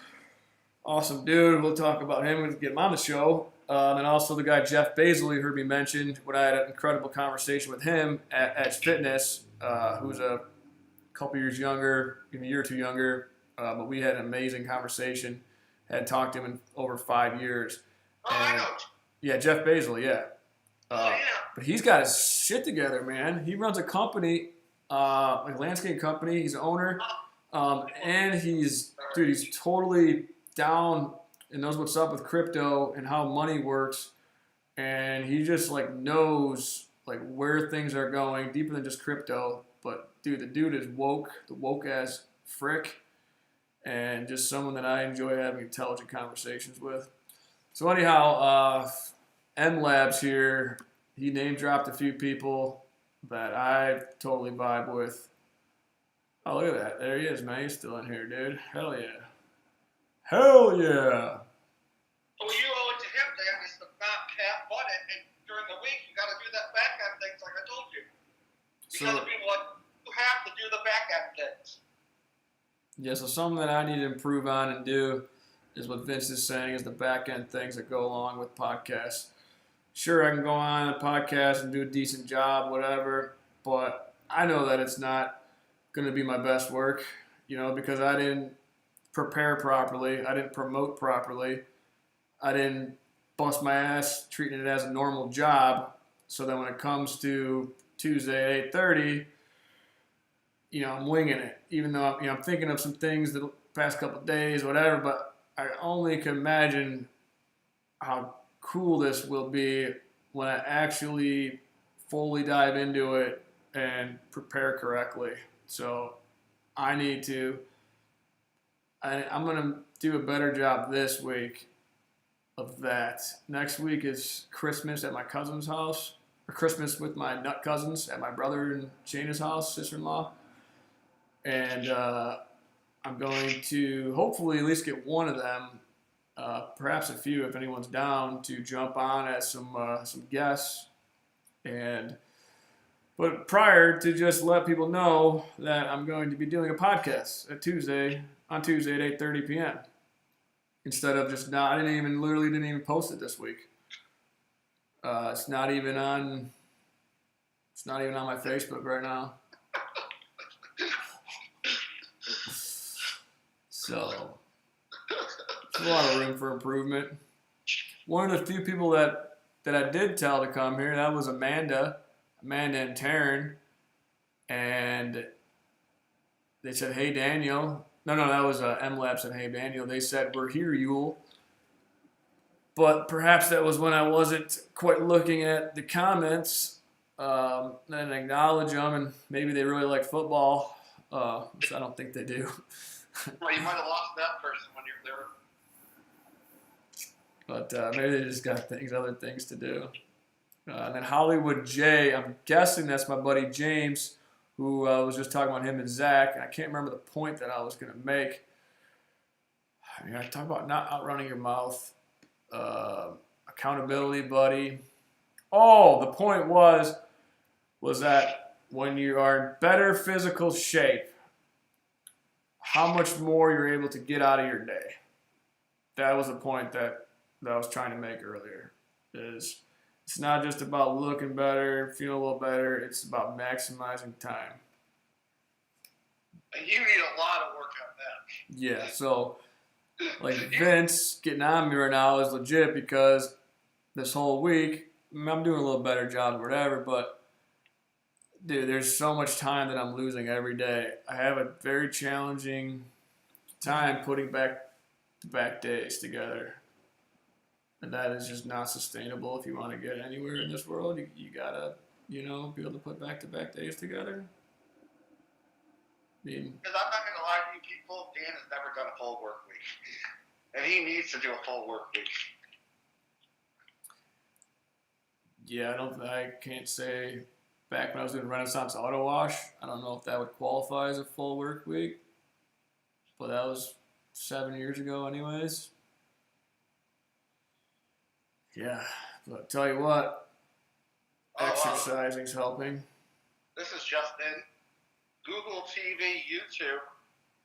Awesome dude. We'll talk about him and get him on the show. And also the guy Jeff Basil, you heard me mention when I had an incredible conversation with him at Edge Fitness, who's a couple years younger, even a year or two younger. But we had an amazing conversation. Hadn't talked to him in over 5 years. And, yeah, Jeff Basil, yeah. But he's got his shit together, man. He runs a company, a landscape company. He's an owner. And he's totally down and knows what's up with crypto and how money works. And he just knows where things are going, deeper than just crypto. But dude, the dude is woke as frick, and just someone that I enjoy having intelligent conversations with. So anyhow, M Labs here, he name dropped a few people that I totally vibe with. Oh, look at that. There he is, man. He's still in here, dude. Hell yeah. Hell yeah. Well, you owe it to him, Dan, is to not have fun, and during the week, you got to do that back end things like I told you. Because of people who have to do the back end things. Yeah, so something that I need to improve on and do is what Vince is saying is the back end things that go along with podcasts. Sure, I can go on a podcast and do a decent job, whatever, but I know that it's not going to be my best work, because I didn't prepare properly. I didn't promote properly. I didn't bust my ass treating it as a normal job. So then when it comes to Tuesday at 8:30, I'm winging it. Even though I'm thinking of some things the past couple of days, whatever. But I only can imagine how cool this will be when I actually fully dive into it and prepare correctly. So I'm going to do a better job this week of that. Next week is Christmas at my cousin's house, or Christmas with my Nutt cousins at my brother and Shayna's house, sister-in-law. And I'm going to hopefully at least get one of them, perhaps a few if anyone's down, to jump on as some guests. But prior to just let people know that I'm going to be doing a podcast on Tuesday at 8:30 p.m. Instead of just not, I literally didn't even post it this week. It's not even on my Facebook right now. So, there's a lot of room for improvement. One of the few people that I did tell to come here, that was Amanda and Taryn, and they said, "Hey, Daniel." No, that was M-Lab said, "Hey, Daniel." They said, "We're here, Yule." But perhaps that was when I wasn't quite looking at the comments and acknowledge them, and maybe they really like football, which I don't think they do. Well, you might have lost that person when you're there. But maybe they just got other things to do. And then Hollywood J, I'm guessing that's my buddy James, who was just talking about him and Zach. And I can't remember the point that I was going to make. I talk about not outrunning your mouth. Accountability, buddy. Oh, the point was that when you are in better physical shape, how much more you're able to get out of your day. That was the point that I was trying to make earlier. Is it's not just about looking better, feeling a little better. It's about maximizing time. And you need a lot of work on that. Yeah. So, like Vince getting on me right now is legit because this whole week I'm doing a little better job or whatever, but dude, there's so much time that I'm losing every day. I have a very challenging time putting back days together. And that is just not sustainable if you want to get anywhere in this world. You gotta, be able to put back days together. I mean, because I'm not going to lie to you people, Dan has never done a full work week. And he needs to do a full work week. Yeah, I can't say. Back when I was doing Renaissance Auto Wash, I don't know if that would qualify as a full work week, but that was 7 years ago anyways. Yeah, but tell you what, exercising's helping. This is just in. Google TV, YouTube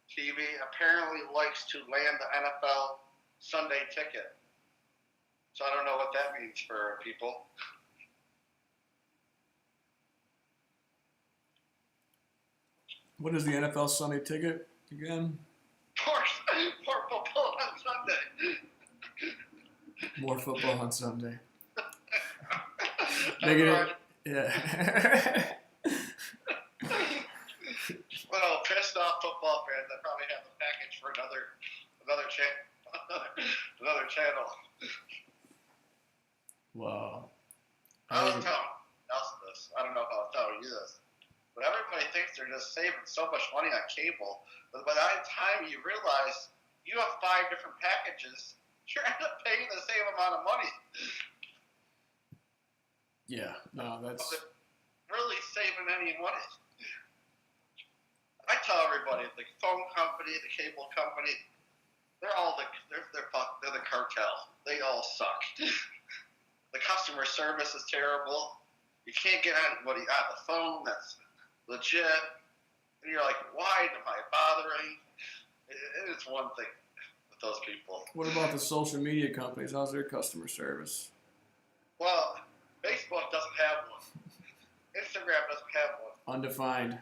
TV apparently likes to land the NFL Sunday ticket. So I don't know what that means for people. What is the NFL Sunday ticket again? More football on Sunday. More football on Sunday. Yeah. Well, pissed off football fans, I probably have the package for another channel. Wow. I don't tell else this. I don't know if I'll tell you this. But everybody thinks they're just saving so much money on cable. But by the time you realize you have 5 different packages, you're end up paying the same amount of money. Yeah, no, that's really saving any money. I tell everybody, the phone company, the cable company, they're the cartel. They all suck. The customer service is terrible. You can't get anybody on the phone that's legit. And you're like, why am I bothering? It's one thing with those people. What about the social media companies? How's their customer service? Well, Facebook doesn't have one. Instagram doesn't have one. Undefined.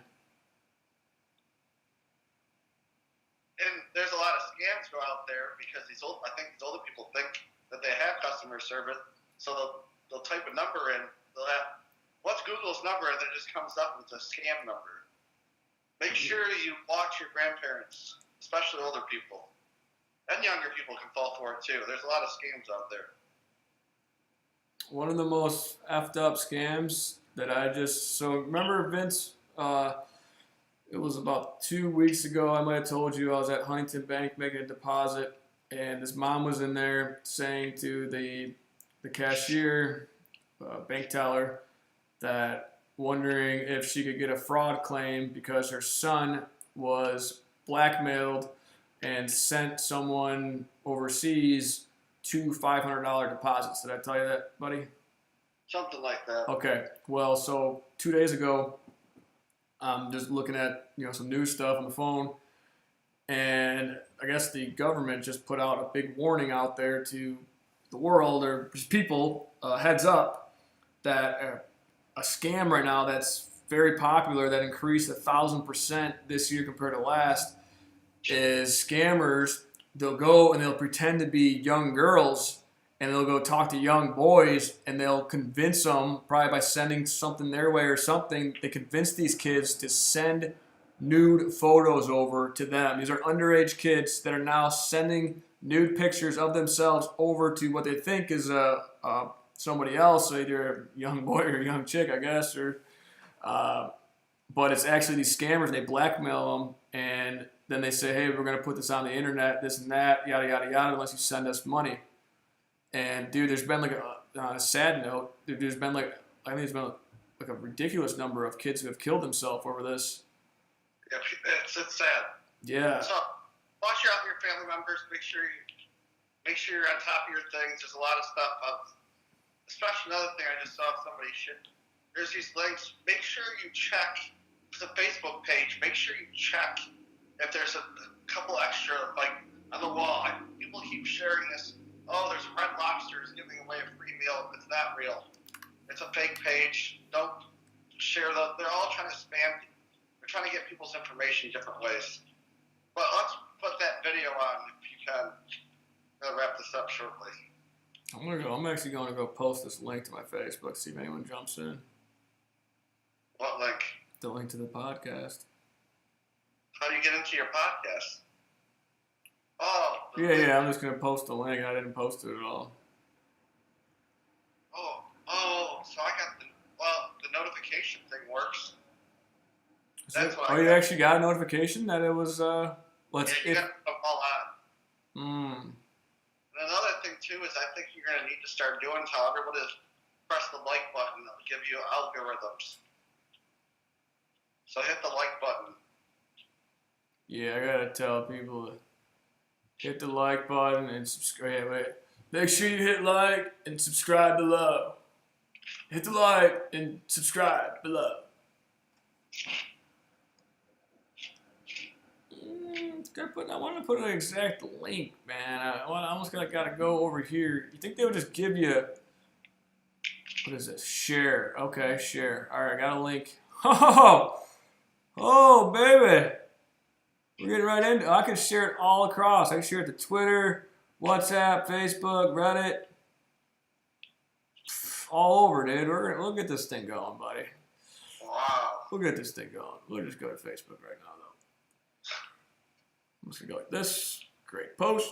And there's a lot of scams go out there because these older people think that they have customer service, so they'll type a number in. They'll have, what's Google's number? And it just comes up with a scam number. Make sure you watch your grandparents, especially older people. And younger people can fall for it too. There's a lot of scams out there. One of the most effed up scams that remember Vince, it was about 2 weeks ago, I might have told you, I was at Huntington Bank making a deposit, and this mom was in there saying to the cashier, bank teller, that wondering if she could get a fraud claim because her son was blackmailed and sent someone overseas 2 $500 deposits. Did I tell you that, buddy? Something like that. Okay. Well, so 2 days ago, I'm just looking at some news stuff on the phone, and I guess the government just put out a big warning out there to the world or just people, heads up, that a scam right now that's very popular, that increased 1,000% this year compared to last, is scammers. They'll go and they'll pretend to be young girls, and they'll go talk to young boys, and they'll convince them, probably by sending something their way or something, they convince these kids to send nude photos over to them. These are underage kids that are now sending nude pictures of themselves over to what they think is somebody else, either a young boy or a young chick, I guess, but it's actually these scammers. They blackmail them, and then they say, hey, we're going to put this on the internet, this and that, yada, yada, yada, unless you send us money. And, dude, there's been, like, on a sad note, there's been, like, I think there's been, like, a ridiculous number of kids who have killed themselves over this. Yeah, it's sad. Yeah. So, watch out for your family members. Make sure you're on top of your things. There's a lot of stuff. Especially another thing I just saw somebody there's these links. Make sure you check the Facebook page. Make sure you check if there's a couple extra, like on the wall. People keep sharing this. Oh, there's Red Lobsters giving away a free meal. It's not real. It's a fake page. Don't share those. They're all trying to spam. They're trying to get people's information different ways. But let's put that video on if you can. I'll wrap this up shortly. I'm actually going to go post this link to my Facebook, see if anyone jumps in. What link? The link to the podcast. How do you get into your podcast? Oh. Yeah, I'm just going to post the link. I didn't post it at all. So I got the notification thing works. You actually got a notification that it was, you got to all on. And another thing, too, is I think you're going to need to start doing how everyone is press the like button. It'll give you algorithms. So hit the like button. Yeah, I got to tell people to hit the like button and subscribe. Wait. Make sure you hit like and subscribe below. Hit the like and subscribe below. I want to put an exact link, man. I almost got to go over here. You think they would just give you, what is this? Share. Okay, share. All right, I got a link. Oh, baby. We're getting right into it. I can share it all across. I can share it to Twitter, WhatsApp, Facebook, Reddit. All over, dude. We'll get this thing going, buddy. Wow. We'll get this thing going. We'll just go to Facebook right now, though. I'm just going to go like this. Great post.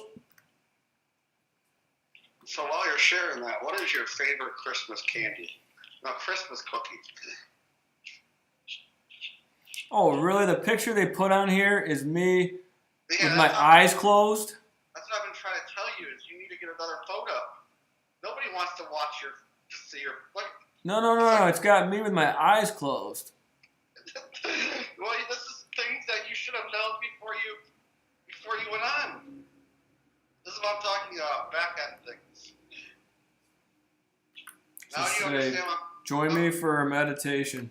So while you're sharing that, what is your favorite Christmas candy? No, Christmas cookie. Oh, really? The picture they put on here is me with my eyes closed? That's what I've been trying to tell you, is you need to get another photo. Nobody wants to watch to see your... No. It's got me with my eyes closed. Well, this is things that you should have known before you went on. This is what I'm talking about, back end things. Now Just you understand what... Join me for a meditation.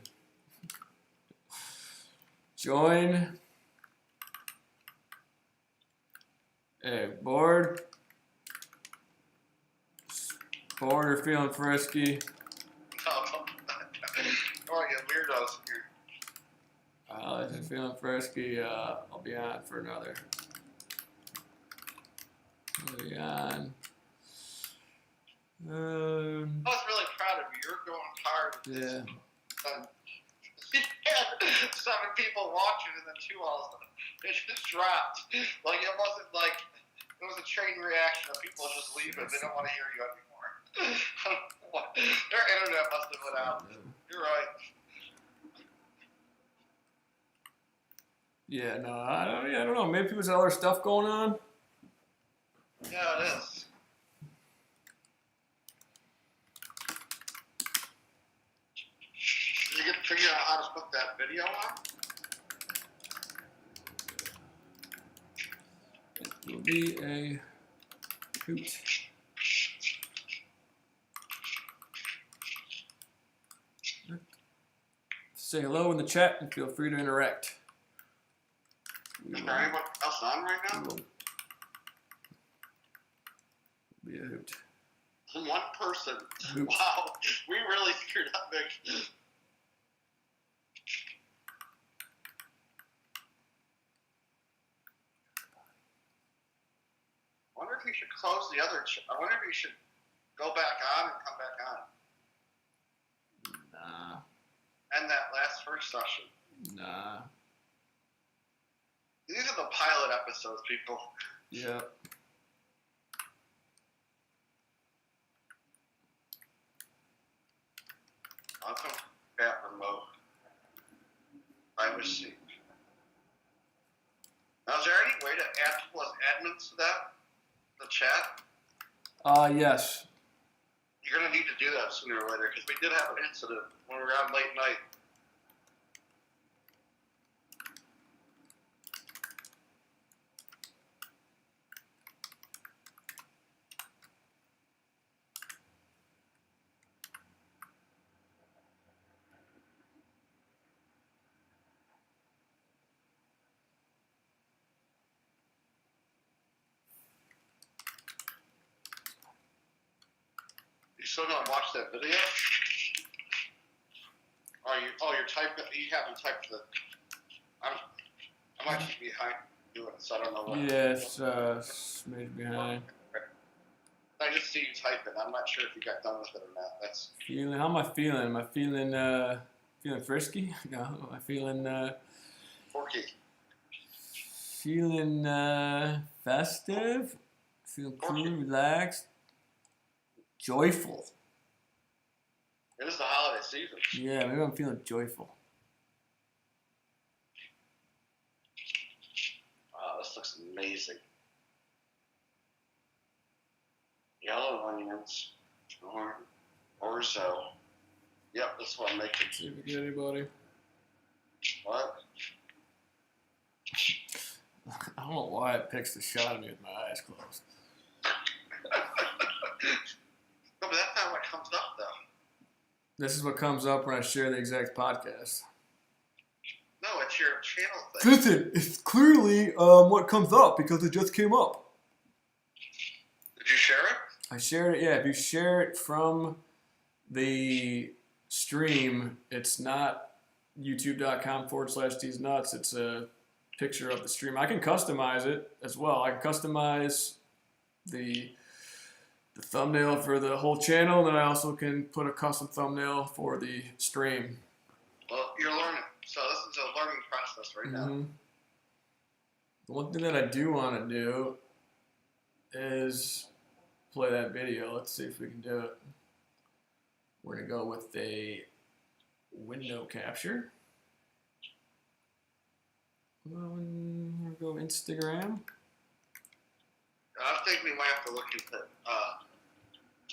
Join. Hey, bored? Bored or feeling frisky? Oh, you weirdos here. If you're feeling frisky, I'll be on for another. I'll be on. I was really proud of you. You're going hard. Yeah. 7 people watching and then 2 all of them. It just dropped. Like, it wasn't like, it was a chain reaction of people just leaving. They don't want to hear you anymore. Their internet must have went out. You're right. Yeah, no, I don't know. Maybe people's other stuff going on. Yeah, it is. Did you get to figure out how to put that video on? It will be a hoot. Say hello in the chat and feel free to interact. Is there anyone else on right now? Be a hoot. One person. Hoot. Wow, we really screwed up, Nick. I wonder if you should close the other. I wonder if you should go back on and come back on. Nah. End that first session. Nah. These are the pilot episodes, people. Yeah. I'll come back remote. I receive. Now, is there any way to add people as admins to the chat? Yes. You're going to need to do that sooner or later, because we did have an incident when we were on late night. still gonna watch that video? You're typing. You haven't typed the. I might be behind doing it, so I don't know what. Yeah, it's smidge behind. I just see you type it. I'm not sure if you got done with it or not. That's Feeling. How am I feeling? Am I feeling frisky? No. Am I feeling forky. feeling festive? Feeling cool, relaxed, joyful. It is the holiday season. Yeah, maybe I'm feeling joyful. Wow, this looks amazing. Yellow onions, orzo. Yep, that's what I'm making. See if we get anybody. What? I don't know why it picks the shot of me with my eyes closed. No, but that's not what comes up, though. This is what comes up when I share the exact podcast. No, it's your channel thing. Listen, it's clearly what comes up because it just came up. Did you share it? I shared it, yeah. If you share it from the stream, it's not youtube.com/these nuts. It's a picture of the stream. I can customize it as well. I can customize the thumbnail for the whole channel, and then I also can put a custom thumbnail for the stream. Well, you're learning. So this is a learning process right now. The one thing that I do want to do is play that video. Let's see if we can do it. We're going to go with a window capture. We're going to go Instagram. I think we might have to look into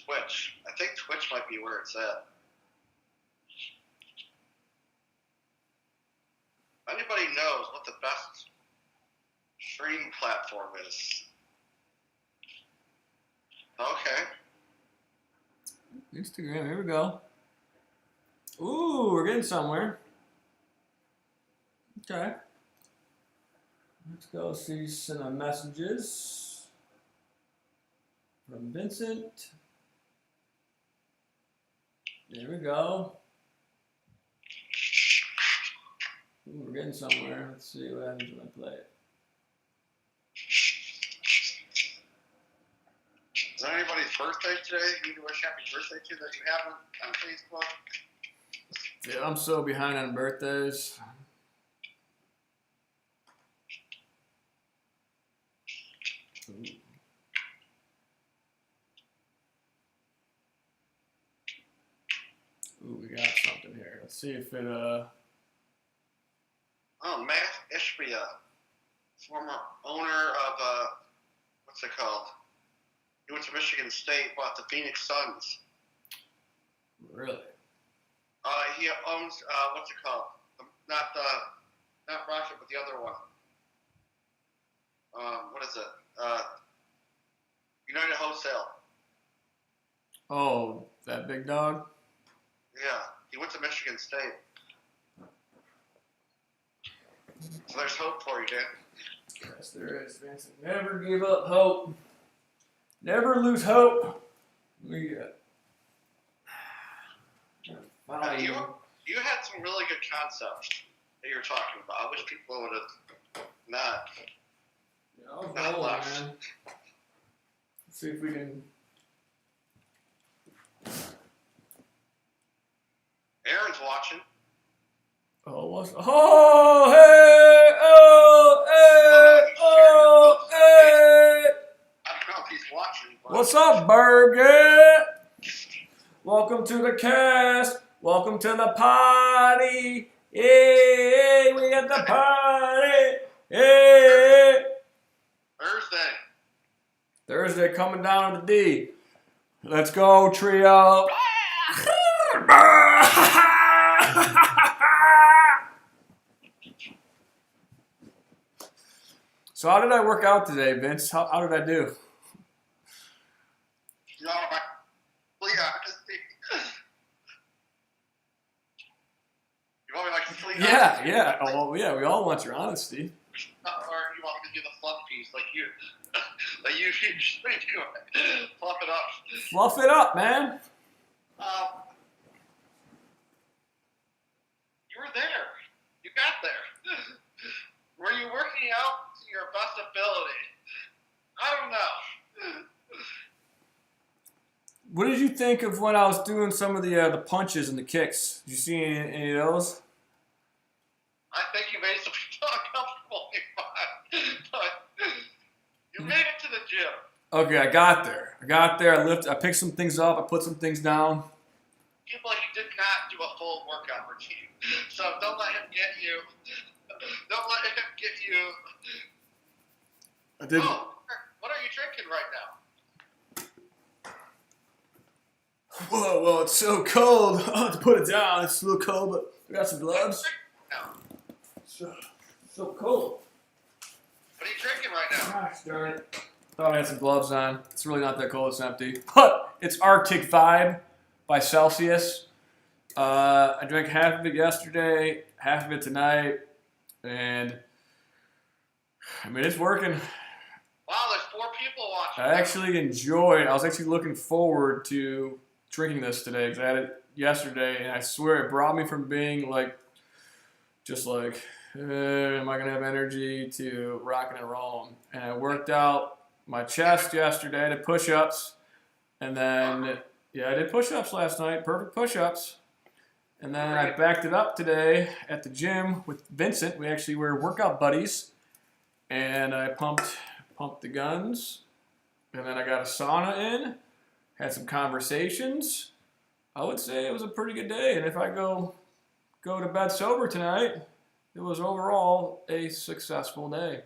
Twitch. I think Twitch might be where it's at. If anybody knows what the best stream platform is. Okay. Instagram, here we go. Ooh, we're getting somewhere. Okay. Let's go see some messages from Vincent. There we go. Ooh, we're getting somewhere. Let's see what happens when I play it. Is there anybody's birthday today you need to wish happy birthday to that you haven't on Facebook? Yeah, I'm so behind on birthdays. Ooh. Ooh, we got something here. Let's see if it Oh, Matt Ishbia, former owner of what's it called? He went to Michigan State, bought the Phoenix Suns. Really? He owns what's it called? Not Rocket, but the other one. What is it? United Wholesale. Oh, that big dog? Yeah, he went to Michigan State. So there's hope for you, Dan. Yes, there is, Vincent. Never give up hope. Never lose hope. We You had some really good concepts that you were talking about. I wish people would have not. Yeah, I was rolling, man. Let's see if we can. Aaron's watching. Oh, what's. Oh, hey! Oh, hey! Oh, hey! I don't know if he's watching. But What's up, Birgit? Welcome to the cast. Welcome to the party. Hey, we got the party. Hey. Thursday coming down to the D. Let's go, trio. So how did I work out today, Vince? How did I do? No, you want me like complete honesty? Yeah. Oh, well, yeah, we all want your honesty. Or you want me to do the fluff piece like you usually do? Fluff it up. Fluff it up, man. You were there. You got there. Were you working out to your best ability? I don't know. What did you think of when I was doing some of the punches and the kicks? Did you see any of those? I think you made some people uncomfortable, but you made it to the gym. Okay, I got there. I picked some things up. I put some things down. People, he did not do a full workout routine, so don't let him get you. Don't let him get you. I did. Oh, what are you drinking right now? Whoa, well, it's so cold. I'll have to put it down. It's a little cold, but I got some gloves. So cold. What are you drinking right now? Gosh darn it. Thought I had some gloves on. It's really not that cold. It's empty. But it's Arctic Vibe by Celsius. I drank half of it yesterday, half of it tonight, and I mean, it's working. Wow, there's 4 people watching. I was actually looking forward to drinking this today because I had it yesterday, and I swear it brought me from being like, just like, am I going to have energy to rocking and rolling? And I worked out my chest yesterday, I did push-ups, and then, yeah, I did push-ups last night, perfect push-ups. And then I backed it up today at the gym with Vincent. We actually were workout buddies, and I pumped the guns, and then I got a sauna in, had some conversations. I would say it was a pretty good day, and if I go to bed sober tonight, it was overall a successful day.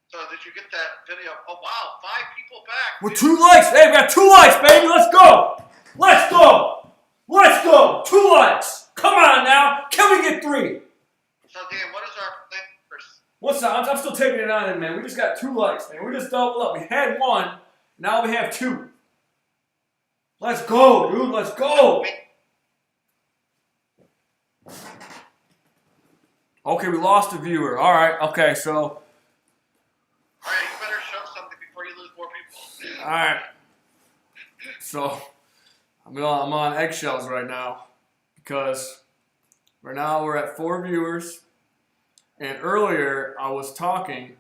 So did you get that video? Oh wow, 5 people back. We're 2 likes. Hey, we got 2 likes, baby. Let's go. Let's go. Let's go. 2 likes. Come on now. Can we get 3? So Dan, what is our thing for? What's up? I'm still taking it on, man. We just got 2 likes, man. We just doubled up. We had 1. Now we have 2. Let's go, dude. Let's go. Okay, we lost a viewer. All right. Okay, so. All right, you better show something before you lose more people. All right. So, I'm on eggshells right now because right now we're at 4 viewers, and earlier I was talking,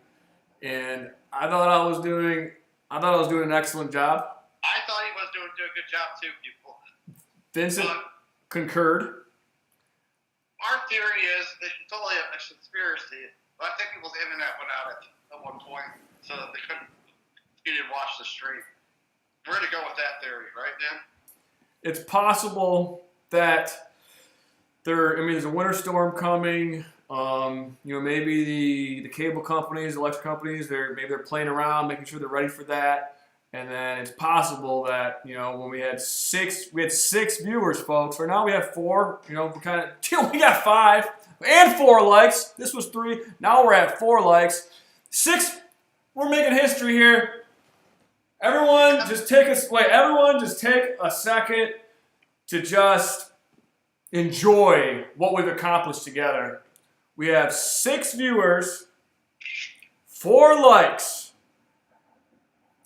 and I thought I was doing an excellent job. I thought he was doing a good job too, people. Vincent concurred. Our theory is that it's totally a conspiracy, but I think people's internet went out at one point, so that they couldn't watch the stream. We're gonna go with that theory, right, Dan? It's possible that there's a winter storm coming. Maybe the cable companies, electric companies, they're playing around, making sure they're ready for that. And then it's possible that, when we had 6 viewers, folks. For now we have 4. We got 5 and 4 likes. This was 3. Now we're at 4 likes. 6. We're making history here. Everyone, just take a second to just enjoy what we've accomplished together. We have 6 viewers, 4 likes.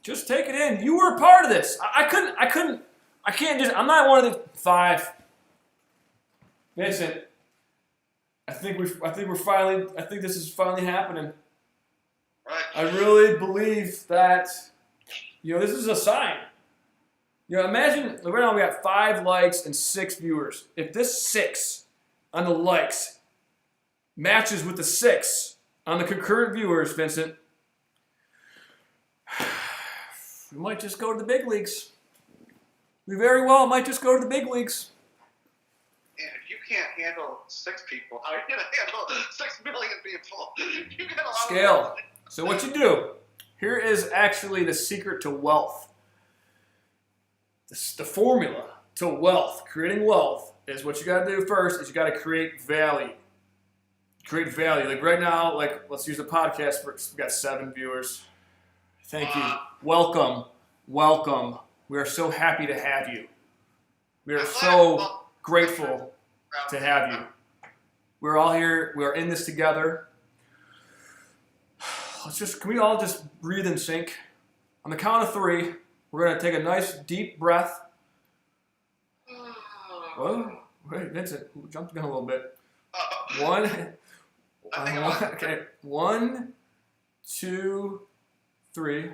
Just take it in. You were a part of this. I'm not one of the 5. Vincent, I think this is finally happening. Right. I really believe that, this is a sign. Imagine, right now we got 5 likes and 6 viewers. If this 6 on the likes matches with the 6 on the concurrent viewers, Vincent, we might just go to the big leagues. We very well might just go to the big leagues. And if you can't handle 6 people, how are you going to handle 6 million people? You got a lot Scale. So what you do, here is actually the secret to wealth. The formula to wealth, creating wealth, is what you got to do first is you got to create value. Create value. Like right now, let's use the podcast. We got 7 viewers. Thank you. Welcome. We are so happy to have you. We are so grateful to have you. We're all here. We are in this together. Can we all just breathe and sink? On the count of 3, we're going to take a nice deep breath. Whoa. Wait, Vincent, jump the gun a little bit. I One. think I'm on. Okay. 1, 2, 3.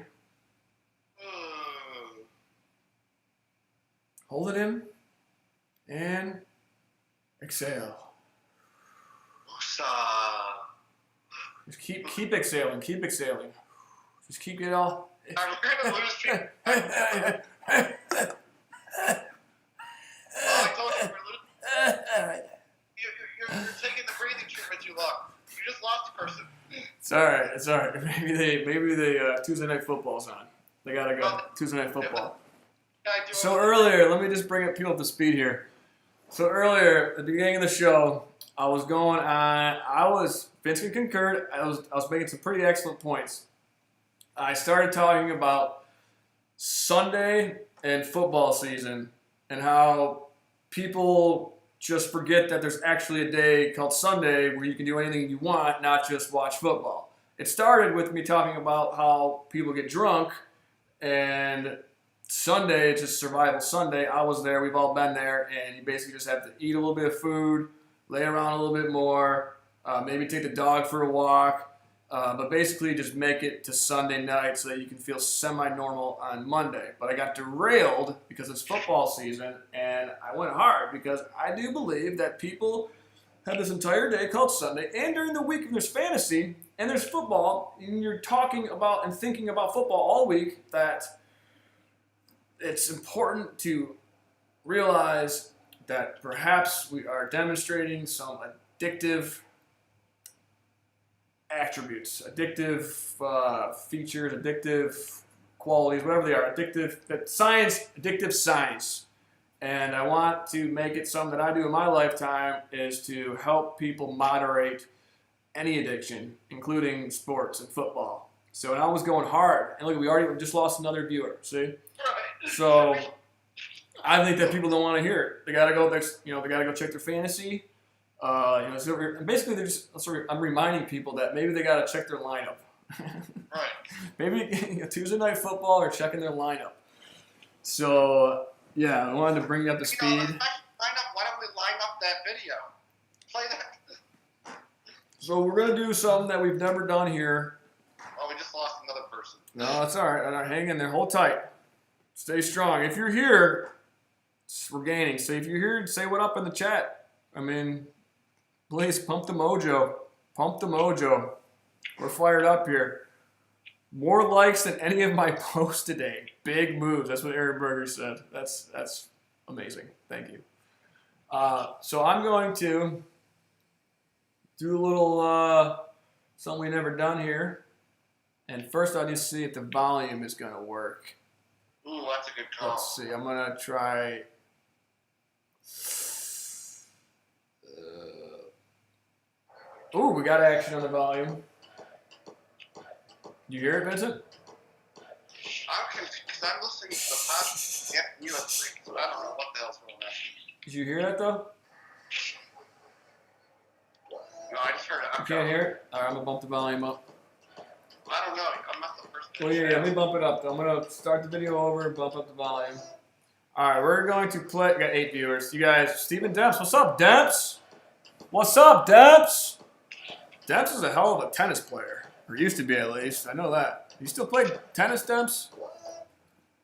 Hold it in. And exhale. Just keep exhaling. Keep exhaling. Just keep it all. I'm gonna lose people. I told you we're losing. You're taking the breathing treatment too long. You just lost a person. It's all right. It's all right. Maybe they Tuesday Night Football's on. They gotta go. Tuesday Night Football. So earlier, let me just bring up people up to speed here. So earlier, at the beginning of the show, I was going on. Vincent concurred. I was making some pretty excellent points. I started talking about Sunday and football season and how people just forget that there's actually a day called Sunday where you can do anything you want, not just watch football. It started with me talking about how people get drunk, and Sunday, it's just survival Sunday. I was there. We've all been there, and you basically just have to eat a little bit of food, lay around a little bit more, maybe take the dog for a walk, but basically just make it to Sunday night so that you can feel semi-normal on Monday. But I got derailed because it's football season, and I went hard because I do believe that people have this entire day called Sunday, and during the week when there's fantasy and there's football, and you're talking about and thinking about football all week, that it's important to realize that perhaps we are demonstrating some addictive attributes, addictive features, addictive qualities, whatever they are, addictive science. And I want to make it something that I do in my lifetime is to help people moderate any addiction, including sports and football. So when I was going hard, and look, we just lost another viewer, see? So I think that people don't want to hear it. They gotta go. They gotta go check their fantasy. So basically, I'm reminding people that maybe they gotta check their lineup. Right. Maybe a Tuesday Night Football or checking their lineup. So yeah, I wanted to bring you up to speed. Why don't we line up that video? Play that. So we're gonna do something that we've never done here. Oh, we just lost another person. No, it's all right. All right, hang in there. Hold tight. Stay strong. If you're here, we're gaining. So if you're here, say what up in the chat. I mean, please pump the mojo. Pump the mojo. We're fired up here. More likes than any of my posts today. Big moves. That's what Aaron Berger said. That's amazing. Thank you. So I'm going to do a little something we've never done here. And first I'll just see if the volume is going to work. Ooh, that's a good call. Let's see. I'm going to try. Ooh, we got action on the volume. You hear it, Vincent? I'm confused because I'm listening to the podcast. Yeah, USB, so I don't know what the hell's going on. Did you hear that, though? No, I just heard it. You can't hear it? All right, I'm going to bump the volume up. I don't know. I'm not the first. Well, yeah, let me bump it up. I'm going to start the video over and bump up the volume. All right, we're going to play. We got 8 viewers. You guys, Stephen Depps. What's up, Depps? What's up, Depps? Depps is a hell of a tennis player. Or used to be, at least. I know that. You still play tennis, Depps?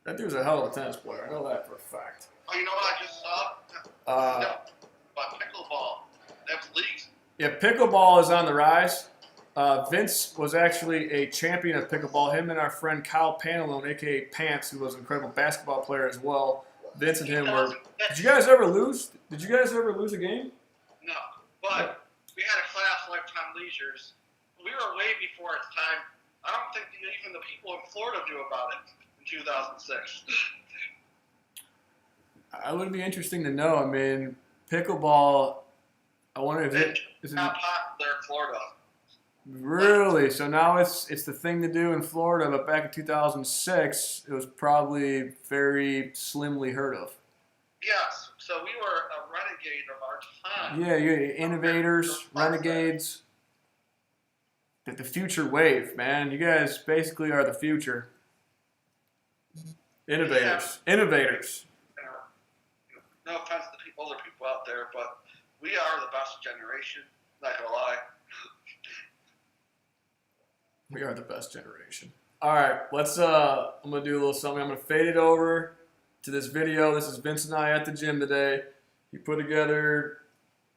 That dude's a hell of a tennis player. I know that for a fact. Oh, you know what I just saw? No, but pickleball. They have leagues. Yeah, pickleball is on the rise. Vince was actually a champion of pickleball. Him and our friend Kyle Pantalone, a.k.a. Pants, who was an incredible basketball player as well. Vince and him were... Did you guys ever lose? Did you guys ever lose a game? No, but we had a class, Lifetime Leisures. We were way before its time. I don't think even the people in Florida knew about it in 2006. It would be interesting to know. I mean, pickleball, I wonder if it's not popular in Florida. Really? So now it's the thing to do in Florida, but back in 2006, it was probably very slimly heard of. Yes. So we were a renegade of our time. Yeah, you're innovators, renegades. The future wave, man. You guys basically are the future. Innovators. Yeah. Innovators. No offense to people older people out there, but we are the best generation. Not gonna lie. We are the best generation. All right, let's. I'm gonna do a little something. I'm gonna fade it over to this video. This is Vince and I at the gym today. He put together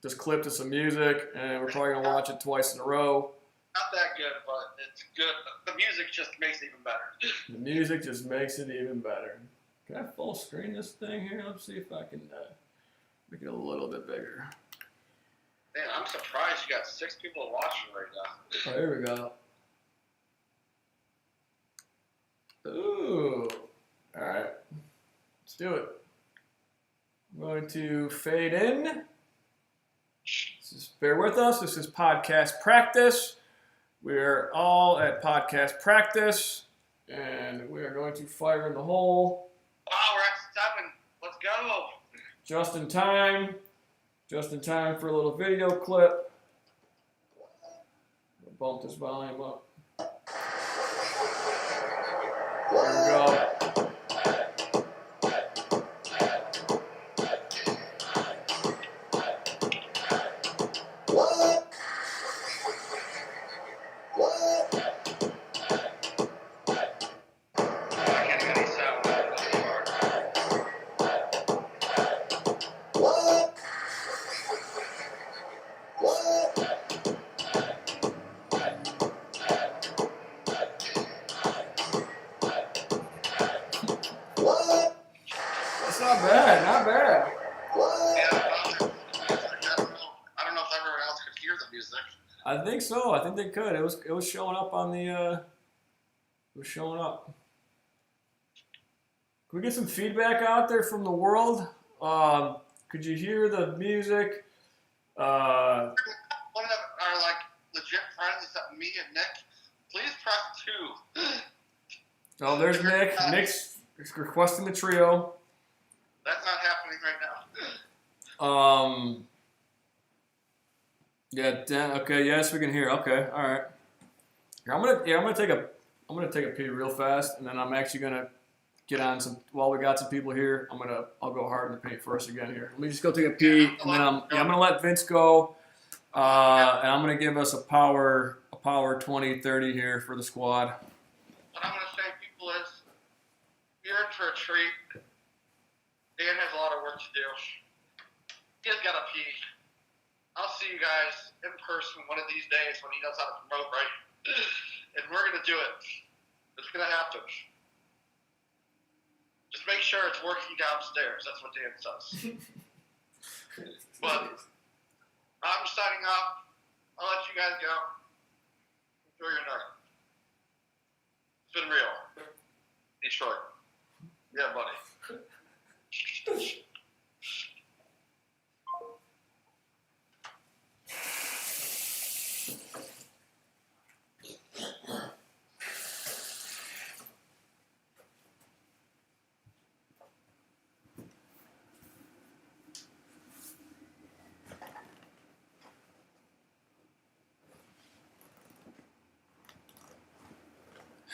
this clip to some music, and we're probably gonna watch it twice in a row. Not that good, but it's good. The music just makes it even better. The music just makes it even better. Can I full screen this thing here? Let's see if I can make it a little bit bigger. Man, I'm surprised you got 6 people watching right now. Oh, here we go. Ooh. All right. Let's do it. I'm going to fade in. Bear with us. This is podcast practice. We're all at podcast practice, and we are going to fire in the hole. Wow, we're at 7. Let's go. Just in time. Just in time for a little video clip. I'll bump this volume up. There we go. Not bad, not bad. Yeah, I don't know if everyone else could hear the music. I think so. I think they could. It was showing up on the. It was showing up. Can we get some feedback out there from the world? Could you hear the music? One of our legit friends except me and Nick. Please press 2. Oh, there's Nick. Nick's requesting the trio. That's not happening right now. Yeah. Okay. Yes, we can hear. Okay. All right. Here, I'm gonna take a pee real fast, and then I'm actually gonna get on some. While we got some people here, I'll go hard in the paint first again here. Let me just go take a pee, and then I'm gonna let Vince go, and I'm gonna give us a power 20-30 here for the squad. What I'm gonna say, people, is you're in for a treat. Dan has a lot of work to do. He's got to pee. I'll see you guys in person one of these days when he knows how to promote right. And we're going to do it. It's going to happen. Just make sure it's working downstairs. That's what Dan says. But I'm signing off. I'll let you guys go. Enjoy your night. It's been real. Detroit. Yeah, buddy.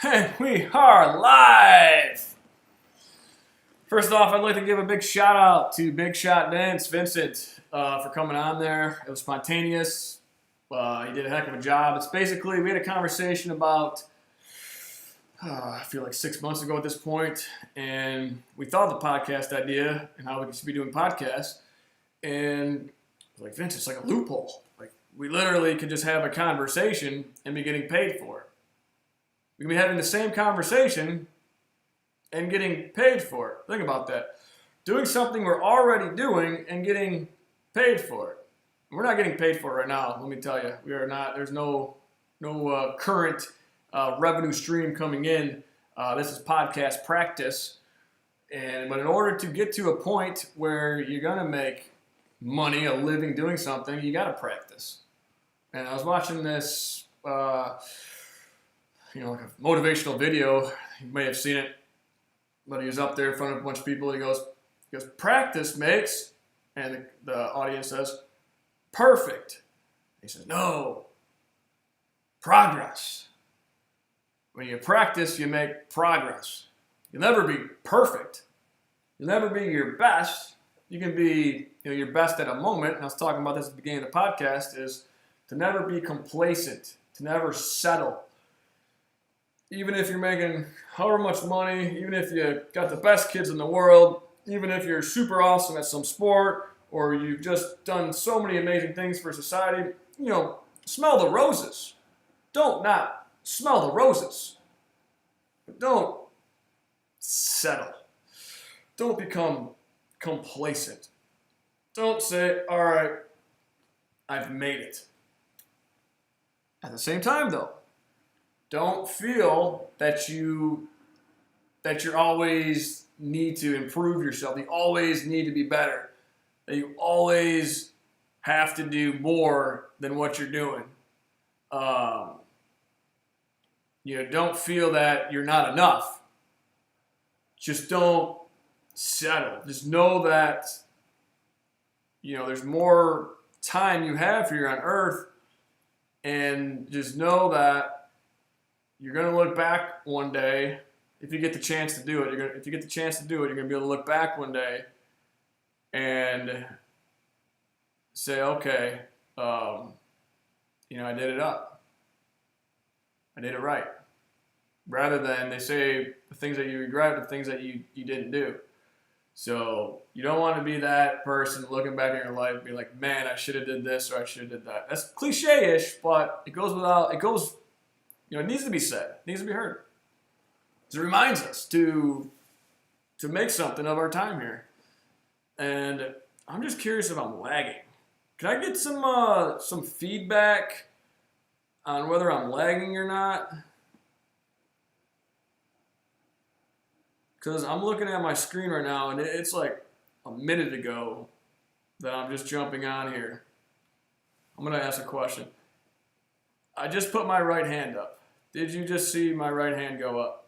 Hey, we are live! First off, I'd like to give a big shout out to Big Shot Vincent, for coming on there. It was spontaneous. He did a heck of a job. It's basically, we had a conversation about, I feel like 6 months ago at this point, and we thought of the podcast idea and how we should be doing podcasts. And I was like, Vince, it's like a loophole. Like, we literally could just have a conversation and be getting paid for it. We can be having the same conversation and getting paid for it. Think about that. Doing something we're already doing and getting paid for it. We're not getting paid for it right now, let me tell you. We are not. There's no current revenue stream coming in. This is podcast practice. But in order to get to a point where you're going to make money, a living doing something, you got to practice. And I was watching this, like a motivational video. You may have seen it. But he was up there in front of a bunch of people, and he goes, practice makes, and the audience says, perfect. He says, no, progress. When you practice, you make progress. You'll never be perfect. You'll never be your best. You can be, your best at a moment, and I was talking about this at the beginning of the podcast, is to never be complacent, to never settle. Even if you're making however much money, even if you got the best kids in the world, even if you're super awesome at some sport, or you've just done so many amazing things for society, smell the roses. Don't not smell the roses. But don't settle. Don't become complacent. Don't say, all right, I've made it. At the same time, though, don't feel that you're always need to improve yourself. You always need to be better. That you always have to do more than what you're doing. Don't feel that you're not enough. Just don't settle. Just know that, there's more time you have here on earth, and just know that you're going to look back one day. If you get the chance to do it, you're going to be able to look back one day and say, okay, I did it up. I did it right. Rather than they say the things that you regret, the things that you didn't do. So you don't want to be that person looking back in your life and be like, man, I should have did this or I should have did that. That's cliche-ish, but it needs to be said. It needs to be heard. It reminds us to make something of our time here. And I'm just curious if I'm lagging. Can I get some feedback on whether I'm lagging or not? Because I'm looking at my screen right now, and it's like a minute ago that I'm just jumping on here. I'm going to ask a question. I just put my right hand up. Did you just see my right hand go up?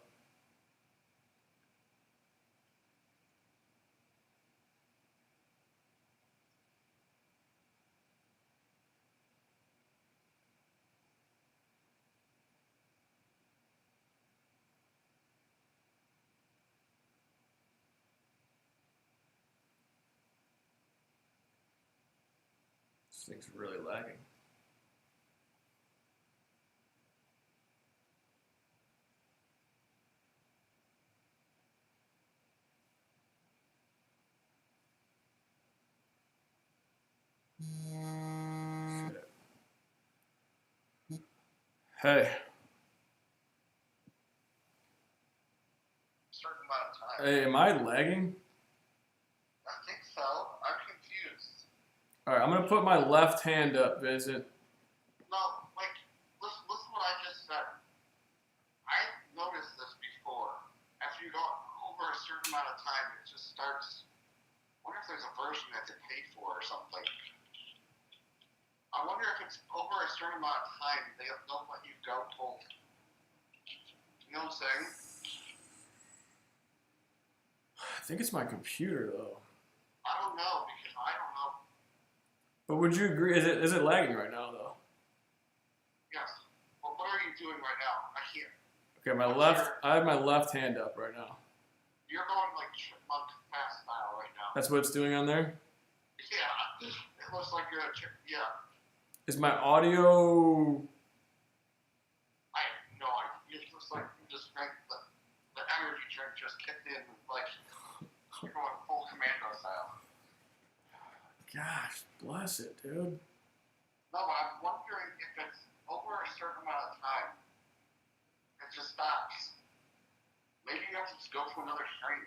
This thing's really lagging. Hey. Certain amount of time. Hey, am I lagging? I think so. I'm confused. All right, I'm going to put my left hand up. Is it? No, listen what I just said. I noticed this before. After you go over a certain amount of time, it just starts. I wonder if there's a version that's paid for or something. I wonder if it's over a certain amount of time, they'll let you go full. You know what I'm saying? I think it's my computer, though. I don't know, because I don't know. But would you agree? Is it lagging right now, though? Yes. Well, what are you doing right now? I can't. Okay, I have my left hand up right now. You're going like chipmunk fast style right now. That's what it's doing on there? Yeah. It looks like you're a chip. Yeah. Is my audio... I have no idea. It looks like you just drank the energy drink just kicked in, like you're going full commando style. Gosh, bless it, dude. No, but I'm wondering if it's over a certain amount of time, it just stops. Maybe you have to just go to another stream.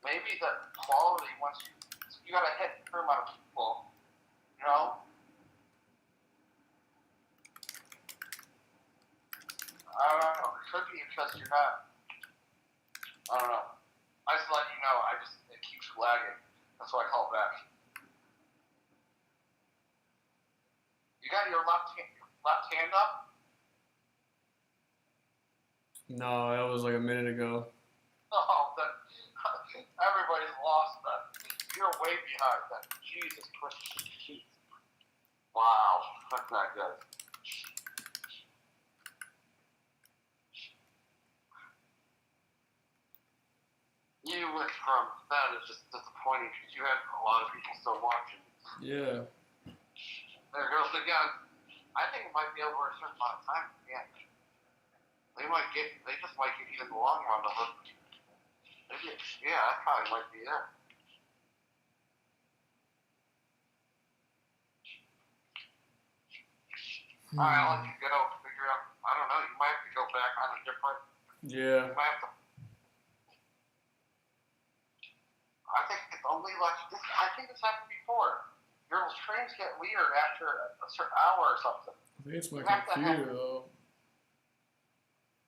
Maybe the quality, once you gotta hit a certain amount of people, you know? I don't know. It could be because you're not. I don't know. I just let you know. It keeps lagging. That's why I call back. You got your left hand up? No, that was like a minute ago. Oh, then everybody's lost then. You're way behind then. Jesus Christ. Wow. That's not good. You you went from that is just disappointing because you had a lot of people still watching. Yeah. There goes again. I think it might be over a certain amount of time. Yeah. They just might get even the long run of it. Maybe, yeah, that probably might be it. Alright, I'll let you go. Figure out, I don't know, you might have to go back on a different, Yeah. you might have to, I think it's only like, I think this happened before. Your streams get weird after a certain hour or something. I think it's my You have to computer though.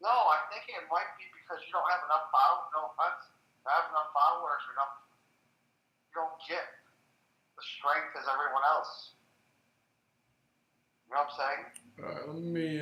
No, I think it might be because you don't have enough followers, no offense, you have enough followers or enough, you don't get the strength as everyone else. You know what I'm saying? Alright, let me